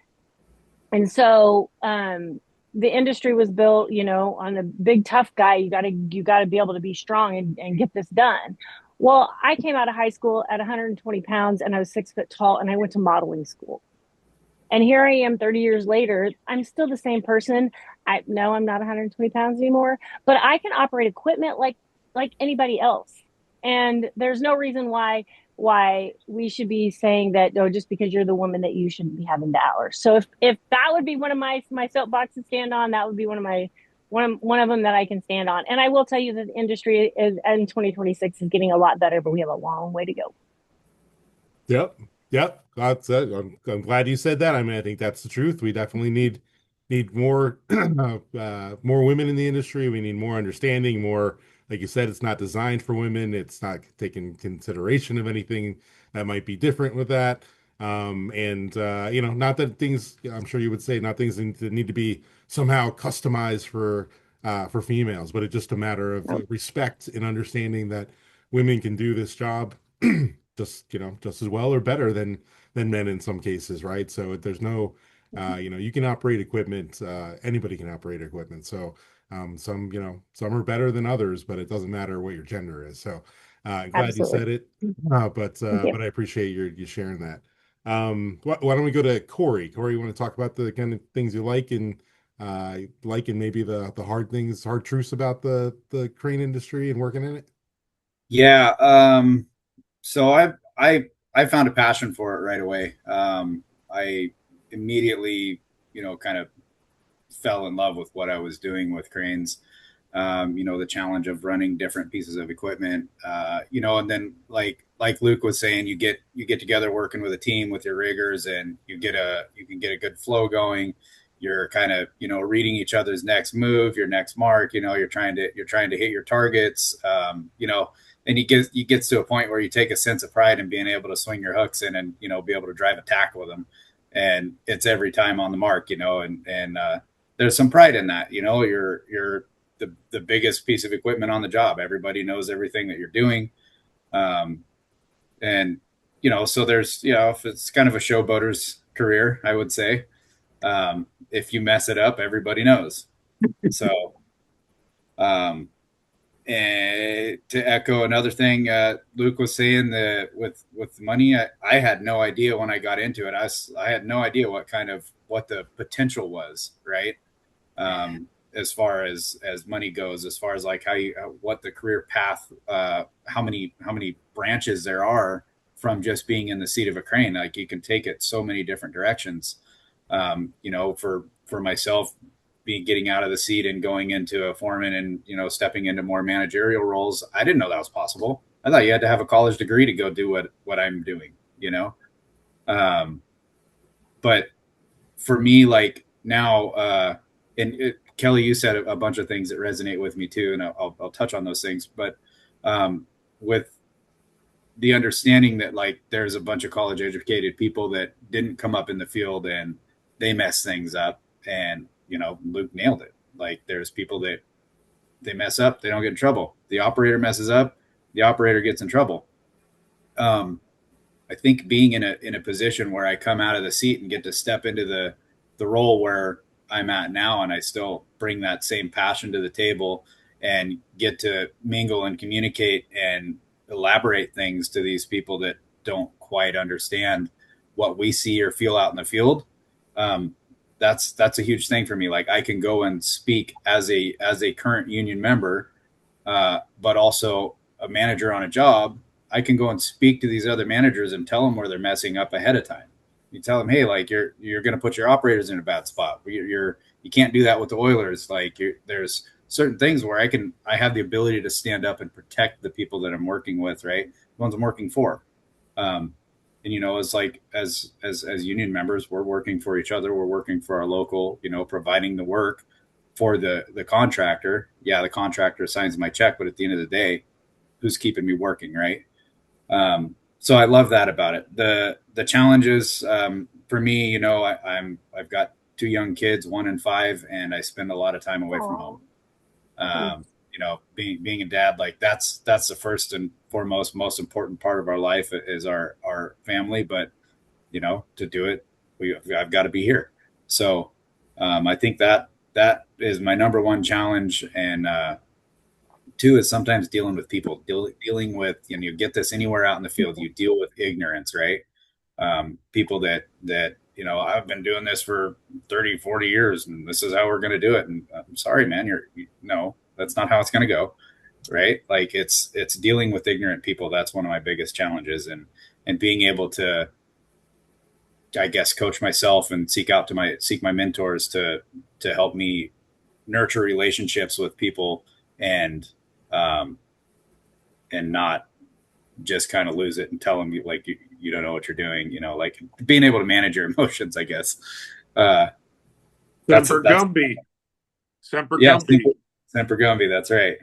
And so the industry was built, on a big tough guy. You gotta be able to be strong and get this done. Well, I came out of high school at 120 pounds, and I was 6 foot tall, and I went to modeling school. And here I am 30 years later. I'm still the same person. No, I'm not 120 pounds anymore, but I can operate equipment like anybody else. And there's no reason why we should be saying that, just because you're the woman, that you shouldn't be having the hours. So if that would be one of my soapboxes to stand on, that would be one of them that I can stand on. And I will tell you that the industry in 2026 is getting a lot better, but we have a long way to go. Yep. I'm glad you said that. I mean, I think that's the truth. We definitely need more more women in the industry. We need more understanding, more, like you said, it's not designed for women. It's not taking consideration of anything that might be different with that. Not that things, I'm sure you would say, not things that need to be somehow customized for females, but it's just a matter of respect and understanding that women can do this job just as well or better than men in some cases, right? So there's no you can operate equipment, anybody can operate equipment. So some are better than others, but it doesn't matter what your gender is. So glad you said it, but I appreciate you sharing that. Why don't we go to Corey? Corey, you want to talk about the kind of things you like and maybe the hard things, hard truths about the crane industry and working in it? Yeah. So I found a passion for it right away. I immediately, kind of fell in love with what I was doing with cranes. The challenge of running different pieces of equipment, and then like Luke was saying, you get together working with a team with your riggers, and you can get a good flow going. You're kind of, reading each other's next move, your next mark, you're trying to hit your targets, and you get to a point where you take a sense of pride in being able to swing your hooks in and, be able to drive a tack with them. And it's every time on the mark, and there's some pride in that. You're the biggest piece of equipment on the job. Everybody knows everything that you're doing. So there's, if it's kind of a showboater's career, I would say, if you mess it up, everybody knows. So, and to echo another thing Luke was saying, that with money, I had no idea when I got into it. I had no idea what the potential was, right? As far as money goes, as far as like what the career path, how many branches there are from just being in the seat of a crane. Like, you can take it so many different directions. For myself, getting out of the seat and going into a foreman and, stepping into more managerial roles, I didn't know that was possible. I thought you had to have a college degree to go do what I'm doing, but for me, like now, Kelly, you said a bunch of things that resonate with me too, and I'll touch on those things, but with the understanding that, like, there's a bunch of college educated people that didn't come up in the field and they mess things up. And, you know, Luke nailed it. Like, there's people that they mess up, they don't get in trouble. The operator messes up, the operator gets in trouble. I think being in a position where I come out of the seat and get to step into the role where I'm at now, and I still bring that same passion to the table and get to mingle and communicate and elaborate things to these people that don't quite understand what we see or feel out in the field. That's a huge thing for me. Like, I can go and speak as a current union member, but also a manager on a job. I can go and speak to these other managers and tell them where they're messing up ahead of time. You tell them, hey, like, you're going to put your operators in a bad spot. You can't do that with the Oilers. Like, there's certain things where I have the ability to stand up and protect the people that I'm working with, right? The ones I'm working for. And, you know, it's like, as union members, we're working for each other. We're working for our local, you know, providing the work for the contractor. Yeah, the contractor signs my check, but at the end of the day, who's keeping me working, right? So I love that about it. The challenges, for me, you know, I've got 2 young kids, 1 and 5, and I spend a lot of time away from home. You know, being a dad, like, that's the first and foremost, most important part of our life is our family. But, you know, to do it, I've got to be here. So, I think that is my number one challenge. And, 2 is sometimes dealing with people, dealing with, you know, you get this anywhere out in the field, you deal with ignorance, right? People that, you know, I've been doing this for 30, 40 years and this is how we're going to do it. And I'm sorry, man, no, that's not how it's going to go. Right. Like, it's dealing with ignorant people. That's one of my biggest challenges, and being able to, I guess, coach myself and seek my mentors to help me nurture relationships with people and not just kind of lose it and tell them, like, you don't know what you're doing, you know, like, being able to manage your emotions, I guess. Semper Gumby. Semper yeah, Gumby. Semper Gumby. That's right.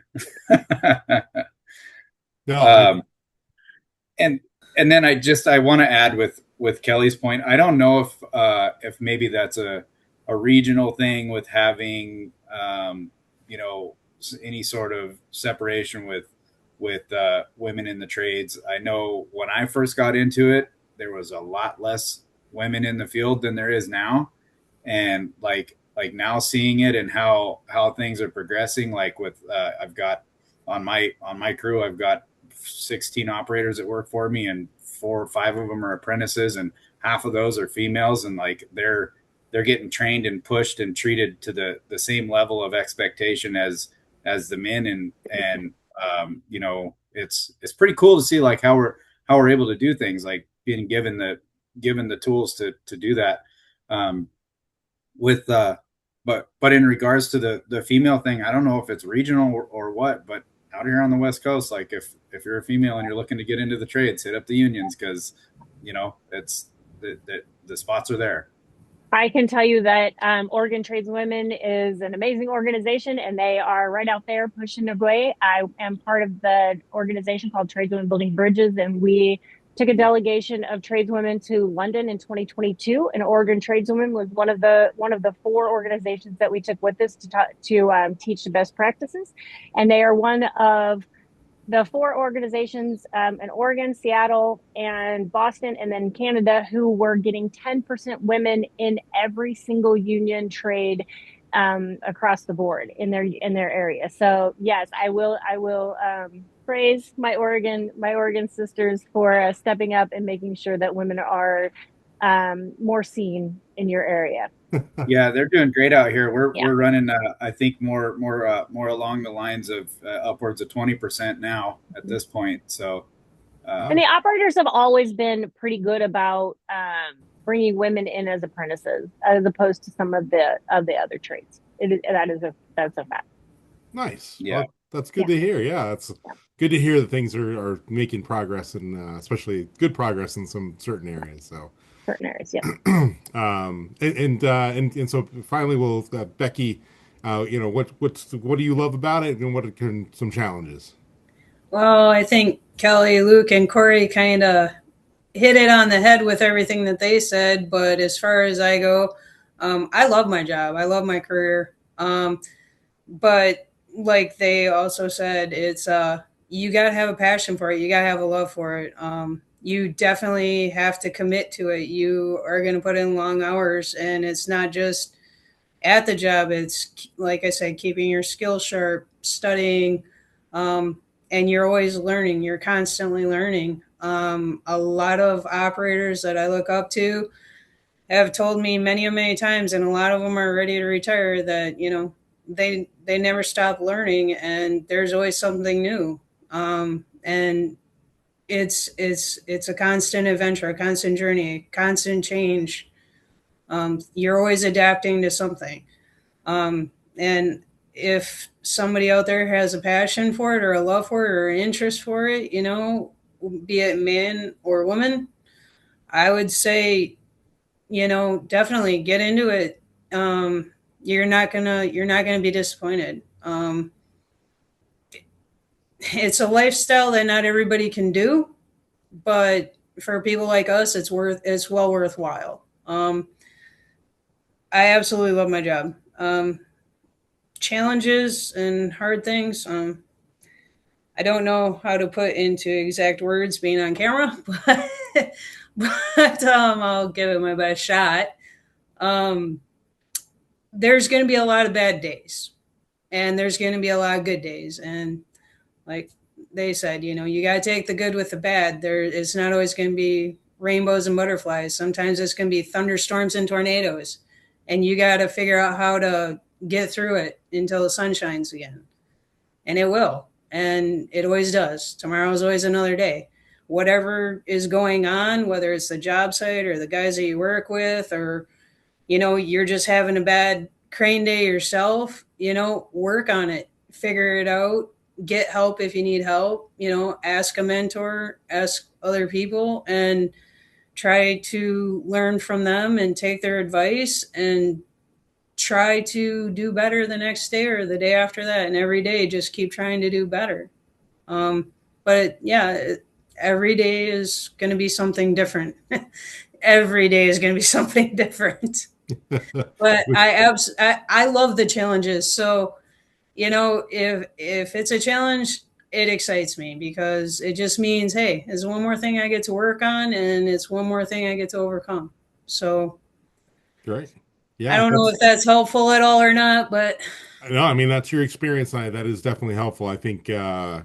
No, and then I want to add with Kelly's point. I don't know if maybe that's a regional thing with having, you know, any sort of separation with women in the trades. I know when I first got into it, there was a lot less women in the field than there is now. And like now seeing it and how things are progressing, like with, I've got on my crew, I've got 16 operators that work for me, and 4 or 5 of them are apprentices, and half of those are females. And like, they're getting trained and pushed and treated to the same level of expectation as the men. And you know, it's pretty cool to see, like, how we're able to do things, like being given the tools to do that. But in regards to the female thing, I don't know if it's regional or what, but out here on the West Coast, like, if you're a female and you're looking to get into the trades, hit up the unions, because, you know, it's the spots are there. I can tell you that Oregon Tradeswomen is an amazing organization, and they are right out there pushing away. I am part of the organization called Tradeswomen Building Bridges, and we took a delegation of tradeswomen to London in 2022. And Oregon Tradeswomen was one of the 4 organizations that we took with us to teach the best practices. And they are one of the 4 organizations in Oregon, Seattle, and Boston, and then Canada, who were getting 10% women in every single union trade across the board in their area. So yes, I will praise my Oregon sisters for stepping up and making sure that women are more seen in your area. Yeah, they're doing great out here. We're running, I think more along the lines of upwards of 20% now at this point. So, and the operators have always been pretty good about bringing women in as apprentices, as opposed to some of the other trades. That's a fact. nice. Yeah. Well, that's good to hear. Yeah, it's good to hear that things are making progress, and especially good progress in some certain areas. So. Certain areas, yeah. And so finally, we'll Becky, you know, what do you love about it, and what are some challenges? Well, I think Kelly, Luke, and Corey kind of hit it on the head with everything that they said. But as far as I go, I love my job. I love my career. But like they also said, it's you gotta have a passion for it. You gotta have a love for it. You definitely have to commit to it. You are gonna put in long hours, and it's not just at the job. It's like I said, keeping your skills sharp, studying, and you're always learning. You're constantly learning. A lot of operators that I look up to have told me many times, and a lot of them are ready to retire, that they never stop learning, and there's always something new. And it's a constant adventure, a constant journey, a constant change. You're always adapting to something. And if somebody out there has a passion for it, or a love for it, or an interest for it, be it man or woman, I would say, definitely get into it. You're not gonna be disappointed. It's a lifestyle that not everybody can do, but for people like us, it's well worthwhile. I absolutely love my job. Challenges and hard things. I don't know how to put into exact words being on camera, but I'll give it my best shot. Um, there's going to be a lot of bad days, and there's going to be a lot of good days. And like they said, you got to take the good with the bad. It's not always going to be rainbows and butterflies. Sometimes it's going to be thunderstorms and tornadoes, and you got to figure out how to get through it until the sun shines again. And it will. And it always does. Tomorrow is always another day. Whatever is going on, whether it's the job site or the guys that you work with, or, you're just having a bad crane day yourself, work on it, figure it out, get help if you need help, ask a mentor, ask other people, and try to learn from them and take their advice, and try to do better the next day or the day after that. And every day, just keep trying to do better. But yeah, every day is going to be something different. Every day is going to be something different. But I love the challenges. So, if it's a challenge, it excites me, because it just means, hey, there's one more thing I get to work on, and it's one more thing I get to overcome. So, Great. I don't know if that's helpful at all or not, but No, I mean, that's your experience. That is definitely helpful. I think, yeah,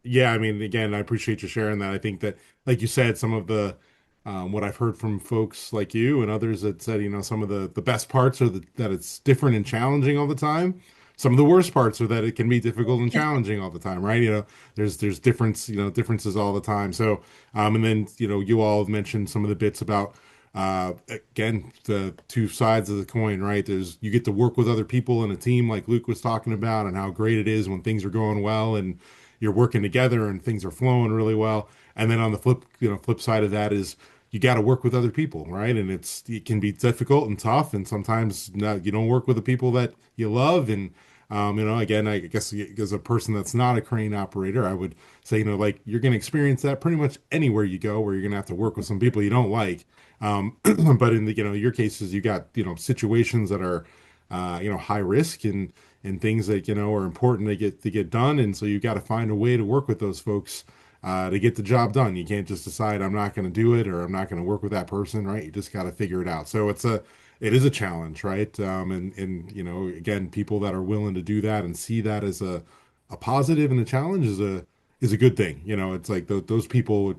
I mean, again, I appreciate you sharing that. I think that, like you said, some of the what I've heard from folks like you and others that said, some of the best parts are that it's different and challenging all the time. Some of the worst parts are that it can be difficult and challenging all the time, right? There's differences all the time. So, and then you all mentioned some of the bits about again, the two sides of the coin, right? You get to work with other people in a team, like Luke was talking about, and how great it is when things are going well and you're working together and things are flowing really well. And then on the flip side of that is you got to work with other people, right? And it can be difficult and tough, and sometimes you don't work with the people that you love. And again, I guess as a person that's not a crane operator, I would say, like, you're going to experience that pretty much anywhere you go, where you're going to have to work with some people you don't like. But in your cases, you got, situations that are, high risk, and things that, are important to get done. And so you got to find a way to work with those folks, to get the job done. You can't just decide I'm not going to do it, or I'm not going to work with that person, right? You just got to figure it out. So it is a challenge, right? And again, people that are willing to do that and see that as a positive and a challenge is a good thing. It's like those people,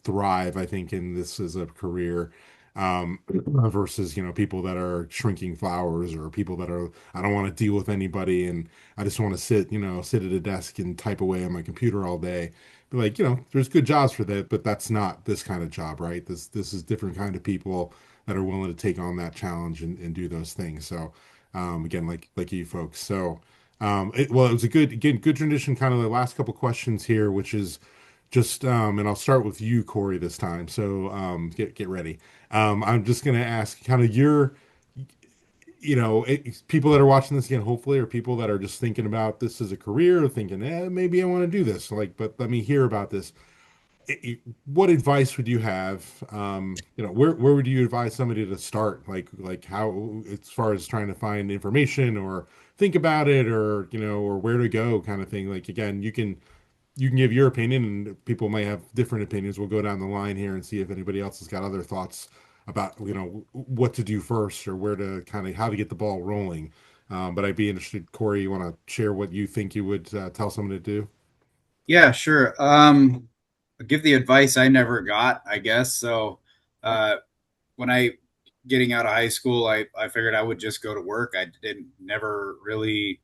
thrive, I think, in this as a career, versus, people that are shrinking flowers, or people that are, I don't want to deal with anybody, and I just want to sit at a desk and type away on my computer all day. But, like, there's good jobs for that, but that's not this kind of job, right? This is different kind of people that are willing to take on that challenge and do those things. So, again, like you folks. So, it was a good transition. Kind of the last couple questions here, which is just, and I'll start with you, Corey, this time. So, get ready. I'm just going to ask kind of people that are watching this again, hopefully, or people that are just thinking about this as a career, or thinking, maybe I want to do this. Like, but let me hear about this. what advice would you have? Where would you advise somebody to start? Like how, as far as trying to find information or think about it, or or where to go, kind of thing. Like, again, you can give your opinion, and people may have different opinions. We'll go down the line here and see if anybody else has got other thoughts about what to do first, or where to kind of how to get the ball rolling. But I'd be interested, Corey, you want to share what you think you would tell someone to do? Yeah, sure. I'll give the advice I never got, I guess. So, when I getting out of high school, I figured I would just go to work. I didn't never really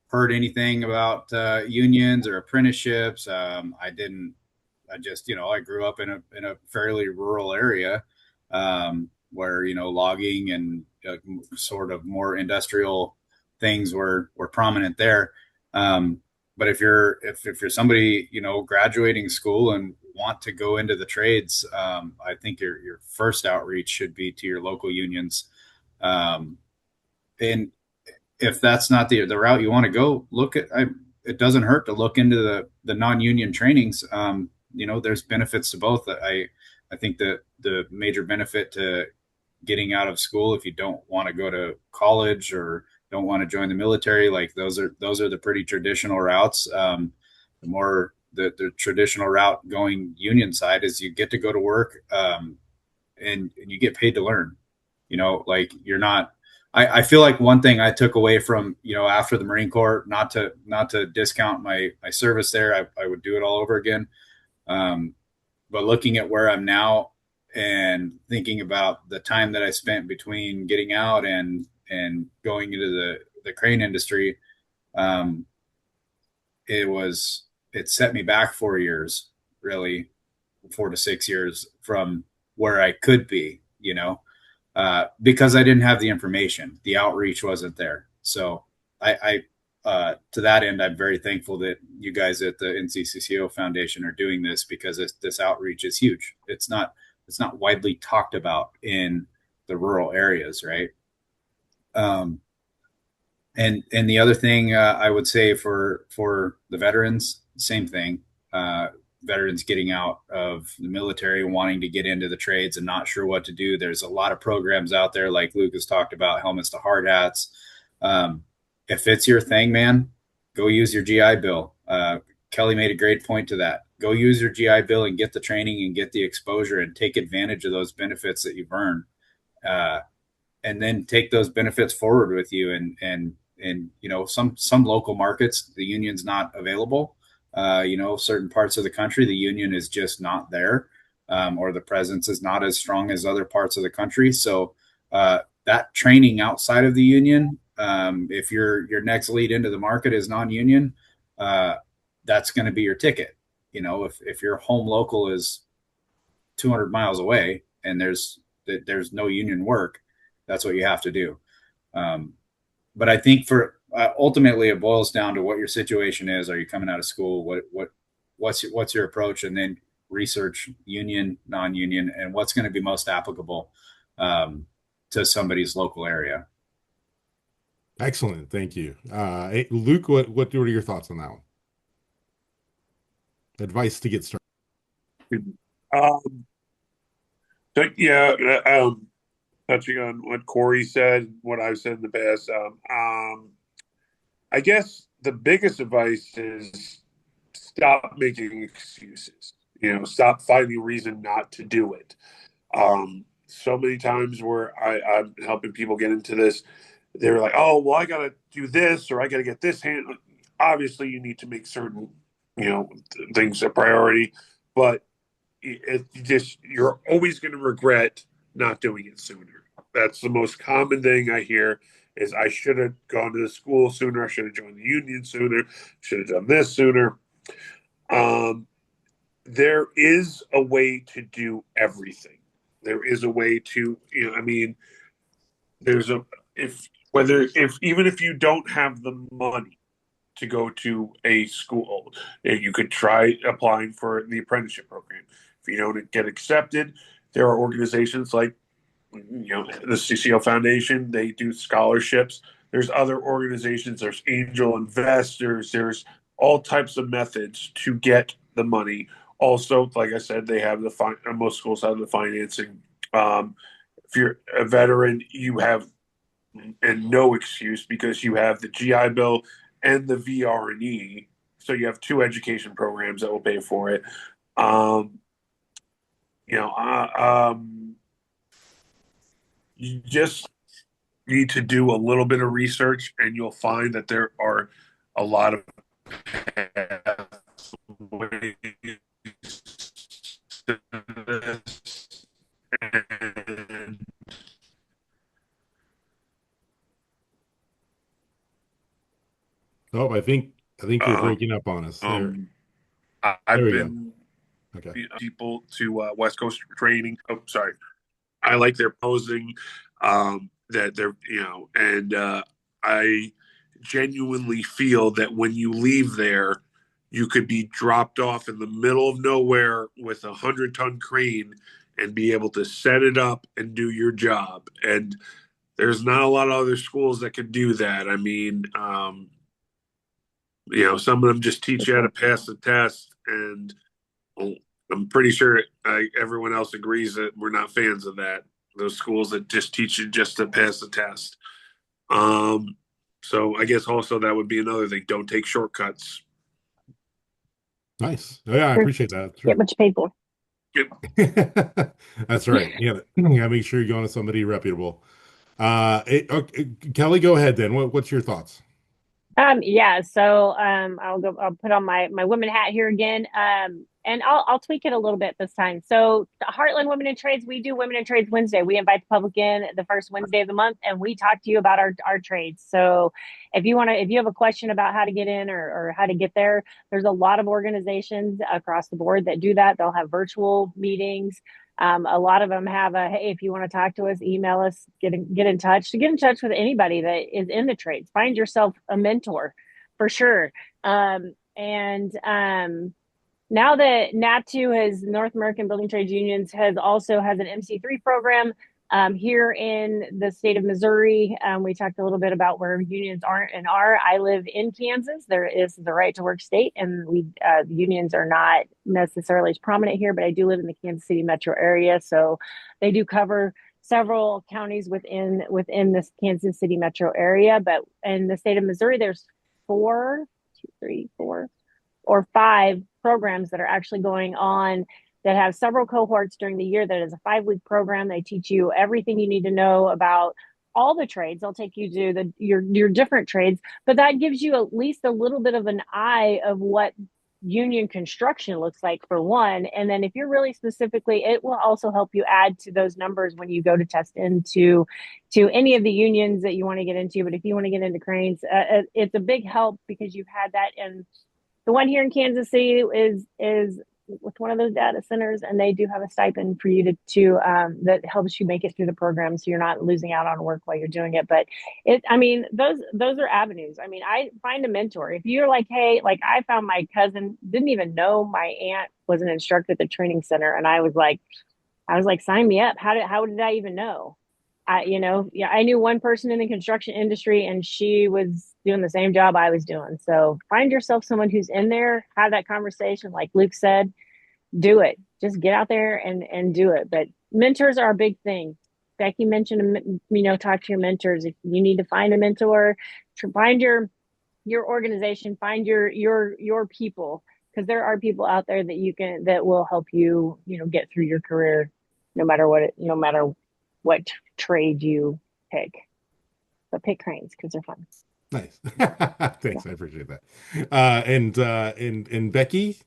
heard anything about unions or apprenticeships. I didn't. I just I grew up in a fairly rural area, where logging and sort of more industrial things were prominent there. But if you're somebody graduating school and want to go into the trades, I think your first outreach should be to your local unions. And if that's not the route you want to go, it doesn't hurt to look into the non-union trainings. There's benefits to both. I think that the major benefit to getting out of school, if you don't want to go to college or don't want to join the military, like those are the pretty traditional routes. The traditional route going union side is you get to go to work, and you get paid to learn. Like you're not. I feel like one thing I took away from after the Marine Corps, not to discount my service there, I would do it all over again. But looking at where I'm now and thinking about the time that I spent between getting out and going into the crane industry, it set me back 4 years, really 4 to 6 years from where I could be, because I didn't have the information. The outreach wasn't there. So I to that end, I'm very thankful that you guys at the NCCCO Foundation are doing this, because this outreach is huge. It's not widely talked about in the rural areas, right? And the other thing I would say for the veterans, same thing. Veterans getting out of the military, wanting to get into the trades and not sure what to do. There's a lot of programs out there, like Lucas talked about, helmets to hard hats. If it's your thing, man, go use your GI Bill. Kelly made a great point to that. Go use your GI Bill and get the training and get the exposure and take advantage of those benefits that you've earned. And then take those benefits forward with you. And some local markets, the union's not available. Certain parts of the country, the union is just not there, or the presence is not as strong as other parts of the country. So that training outside of the union, if your next lead into the market is non-union, that's going to be your ticket. If your home local is 200 miles away and there's no union work, that's what you have to do. But I think ultimately it boils down to what your situation is. Are you coming out of school? What's your approach? And then research union, non-union, and what's going to be most applicable to somebody's local area. Excellent. Thank you. Hey, Luke, what are your thoughts on that one? Advice to get started. Touching on what Corey said, what I've said in the past, I guess the biggest advice is stop making excuses. Stop finding a reason not to do it. So many times where I'm helping people get into this, they're like, "Oh, well, I got to do this, or I got to get this hand." Obviously, you need to make certain, things a priority, but you're always going to regret not doing it sooner. That's the most common thing I hear is I should have gone to the school sooner. I should have joined the union sooner. Should have done this sooner. There is a way to do everything. There is a way to, there's even if you don't have the money to go to a school, you could try applying for the apprenticeship program. If you don't get accepted, there are organizations like the CCO Foundation. They do scholarships. There's other organizations. There's angel investors. There's all types of methods to get the money, Also, like I said, they have most schools have the financing. If you're a veteran, you have and no excuse because you have the GI Bill and the VRE. So you have two education programs that will pay for it. Um, you know, you just need to do a little bit of research, and you'll find that there are a lot of ways to this. And, Oh, I think you're breaking up on us. There, there I've we go. been Okay. people to West Coast training. Oh, sorry. I like their posing. That they're and I genuinely feel that when you leave there, you could be dropped off in the middle of nowhere with 100-ton crane and be able to set it up and do your job. And there's not a lot of other schools that can do that. I mean, some of them just teach you how to pass the test, and well, I'm pretty sure everyone else agrees that we're not fans of that. Those schools that just teach you just to pass the test. So I guess also that would be another thing. Don't take shortcuts. Nice. Oh, yeah, I Sure. appreciate that. Get what you paid for. That's right. Yeah, you gotta make sure you're going to somebody reputable. Okay, Kelly, go ahead then. What's your thoughts? Yeah, so I'll put on my women hat here again. And I'll tweak it a little bit this time. So the Heartland Women in Trades, we do Women in Trades Wednesday. We invite the public in the first Wednesday of the month, and we talk to you about our trades. So if you have a question about how to get in or how to get there, there's a lot of organizations across the board that do that. They'll have virtual meetings. A lot of them have hey, if you want to talk to us, email us, get in touch. To get in touch with anybody that is in the trades, find yourself a mentor for sure. Now that NAPTU has North American Building Trades Unions has an MC3 program here in the state of Missouri. We talked a little bit about where unions aren't and are. I live in Kansas. There is the right to work state, and unions are not necessarily as prominent here, but I do live in the Kansas City metro area, so they do cover several counties within this Kansas City metro area. But in the state of Missouri, there's four or five programs that are actually going on that have several cohorts during the year. That is a 5-week program. They teach you everything you need to know about all the trades. They'll take you to your different trades, but that gives you at least a little bit of an eye of what union construction looks like for one. And then if you're really specifically, it will also help you add to those numbers when you go to test into any of the unions that you want to get into. But if you want to get into cranes, it's a big help because you've had that. And the one here in Kansas City is with one of those data centers, and they do have a stipend for you to that helps you make it through the program, so you're not losing out on work while you're doing it. But those are avenues. I mean, I find a mentor. If you're like, hey, like I found my cousin, didn't even know my aunt was an instructor at the training center, and I was like, sign me up. How did I even know? I knew one person in the construction industry, and she was doing the same job I was doing. So find yourself someone who's in there, have that conversation. Like Luke said, do it. Just get out there and do it. But mentors are a big thing. Becky mentioned, talk to your mentors. If you need to find a mentor, find your organization, find your people, because there are people out there that will help you, get through your career, no matter what trade you pick. But pick cranes because they're fun. Nice. Thanks. I appreciate that. And Becky?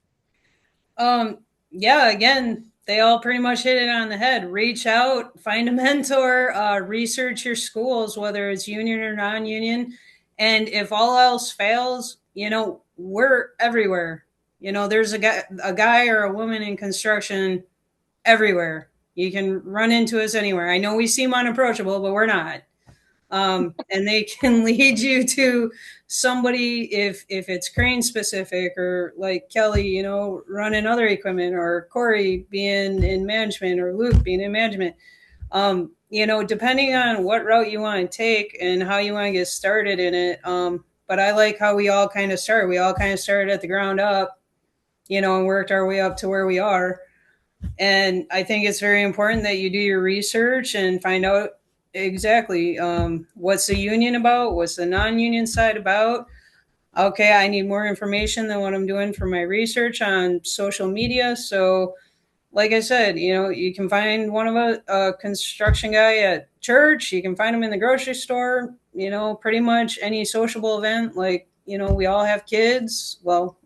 Yeah, again, they all pretty much hit it on the head. Reach out, find a mentor, research your schools, whether it's union or non-union. And if all else fails, we're everywhere. There's a guy or a woman in construction everywhere. You can run into us anywhere. I know we seem unapproachable, but we're not. And they can lead you to somebody if it's crane specific, or like Kelly, running other equipment, or Corey being in management, or Luke being in management. Depending on what route you want to take and how you want to get started in it. But I like how we all kind of started. We all kind of started at the ground up, and worked our way up to where we are. And I think it's very important that you do your research and find out exactly what's the union about, what's the non-union side about. Okay, I need more information than what I'm doing for my research on social media. So, like I said, you can find one of a construction guy at church. You can find him in the grocery store. Pretty much any sociable event. Like, we all have kids. Well,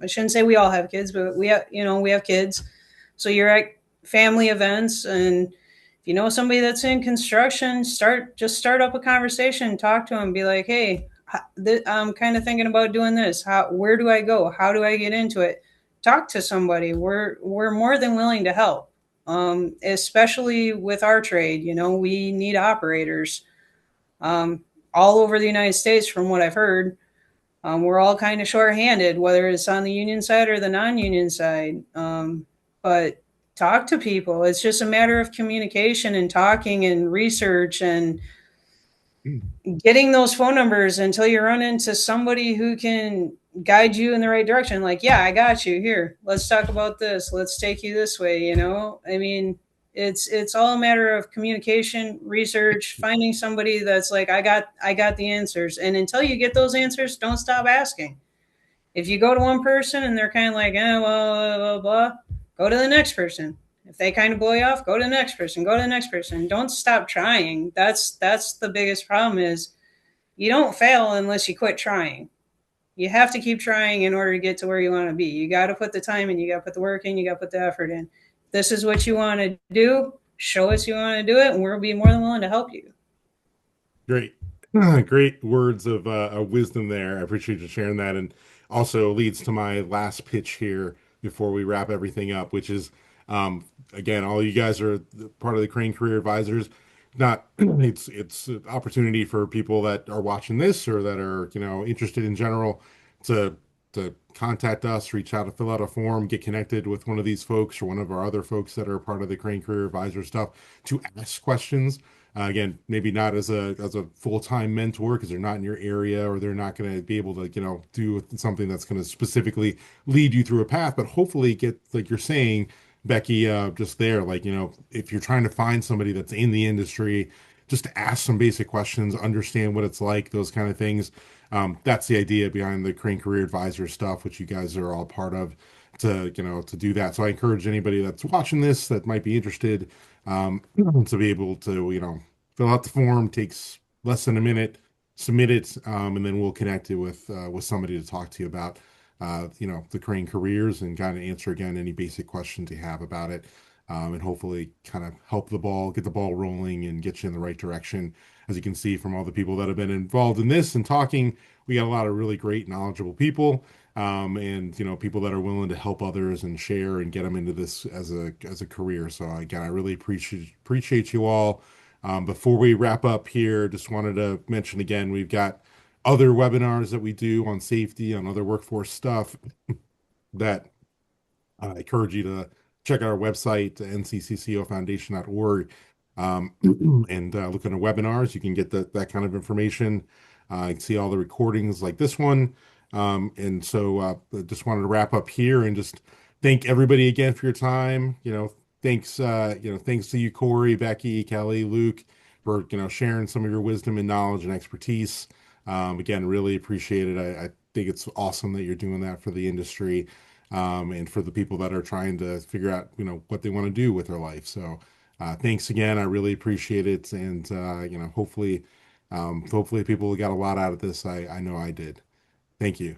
I shouldn't say we all have kids, but we have kids. So you're at family events, and if you know somebody that's in construction, start up a conversation, talk to them, be like, hey, I'm kind of thinking about doing this. Where do I go? How do I get into it? Talk to somebody. We're more than willing to help. Especially with our trade, we need operators all over the United States, from what I've heard. We're all kind of shorthanded, whether it's on the union side or the non-union side. But talk to people. It's just a matter of communication and talking and research and getting those phone numbers until you run into somebody who can guide you in the right direction. Like, yeah, I got you here. Let's talk about this. Let's take you this way. I mean, it's all a matter of communication, research, finding somebody that's like, I got the answers. And until you get those answers, don't stop asking. If you go to one person and they're kind of like, well, blah, blah, blah, go to the next person. If they kind of blow you off, go to the next person. Go to the next person. Don't stop trying. That's the biggest problem. Is you don't fail unless you quit trying. You have to keep trying in order to get to where you want to be. You got to put the time in. You got to put the work in. You got to put the effort in. This is what you want to do. Show us you want to do it, and we'll be more than willing to help you. Great. Great words of wisdom there. I appreciate you sharing that. And also leads to my last pitch here before we wrap everything up, which is, again, all you guys are part of the Crane Career Advisors. Not it's an opportunity for people that are watching this or that are, interested in general to contact us, reach out to fill out a form, get connected with one of these folks or one of our other folks that are part of the Crane Career Advisor stuff to ask questions. Again, maybe not as a full-time mentor because they're not in your area or they're not going to be able to, do something that's going to specifically lead you through a path, but hopefully get, like you're saying, Becky, just there, like, if you're trying to find somebody that's in the industry, just to ask some basic questions, understand what it's like, those kind of things. That's the idea behind the Crane Career Advisor stuff, which you guys are all part of to do that. So I encourage anybody that's watching this that might be interested, to be able to, fill out the form, takes less than a minute, submit it, and then we'll connect you with somebody to talk to you about, the Crane careers and kind of answer again any basic questions you have about it, and hopefully kind of get the ball rolling and get you in the right direction. As you can see from all the people that have been involved in this and talking, we got a lot of really great, knowledgeable people, and people that are willing to help others and share and get them into this as a career. So again, I really appreciate you all. Before we wrap up here, just wanted to mention again, we've got other webinars that we do on safety, on other workforce stuff that I encourage you to check out our website, ncccofoundation.org, and look under webinars. You can get that kind of information. You can see all the recordings like this one. And so just wanted to wrap up here and just thank everybody again for your time. Thanks to you, Corey, Becky, Kelly, Luke, for sharing some of your wisdom and knowledge and expertise. Again, really appreciate it. I think it's awesome that you're doing that for the industry, and for the people that are trying to figure out, what they want to do with their life. So, thanks again. I really appreciate it. And, hopefully people got a lot out of this. I know I did. Thank you.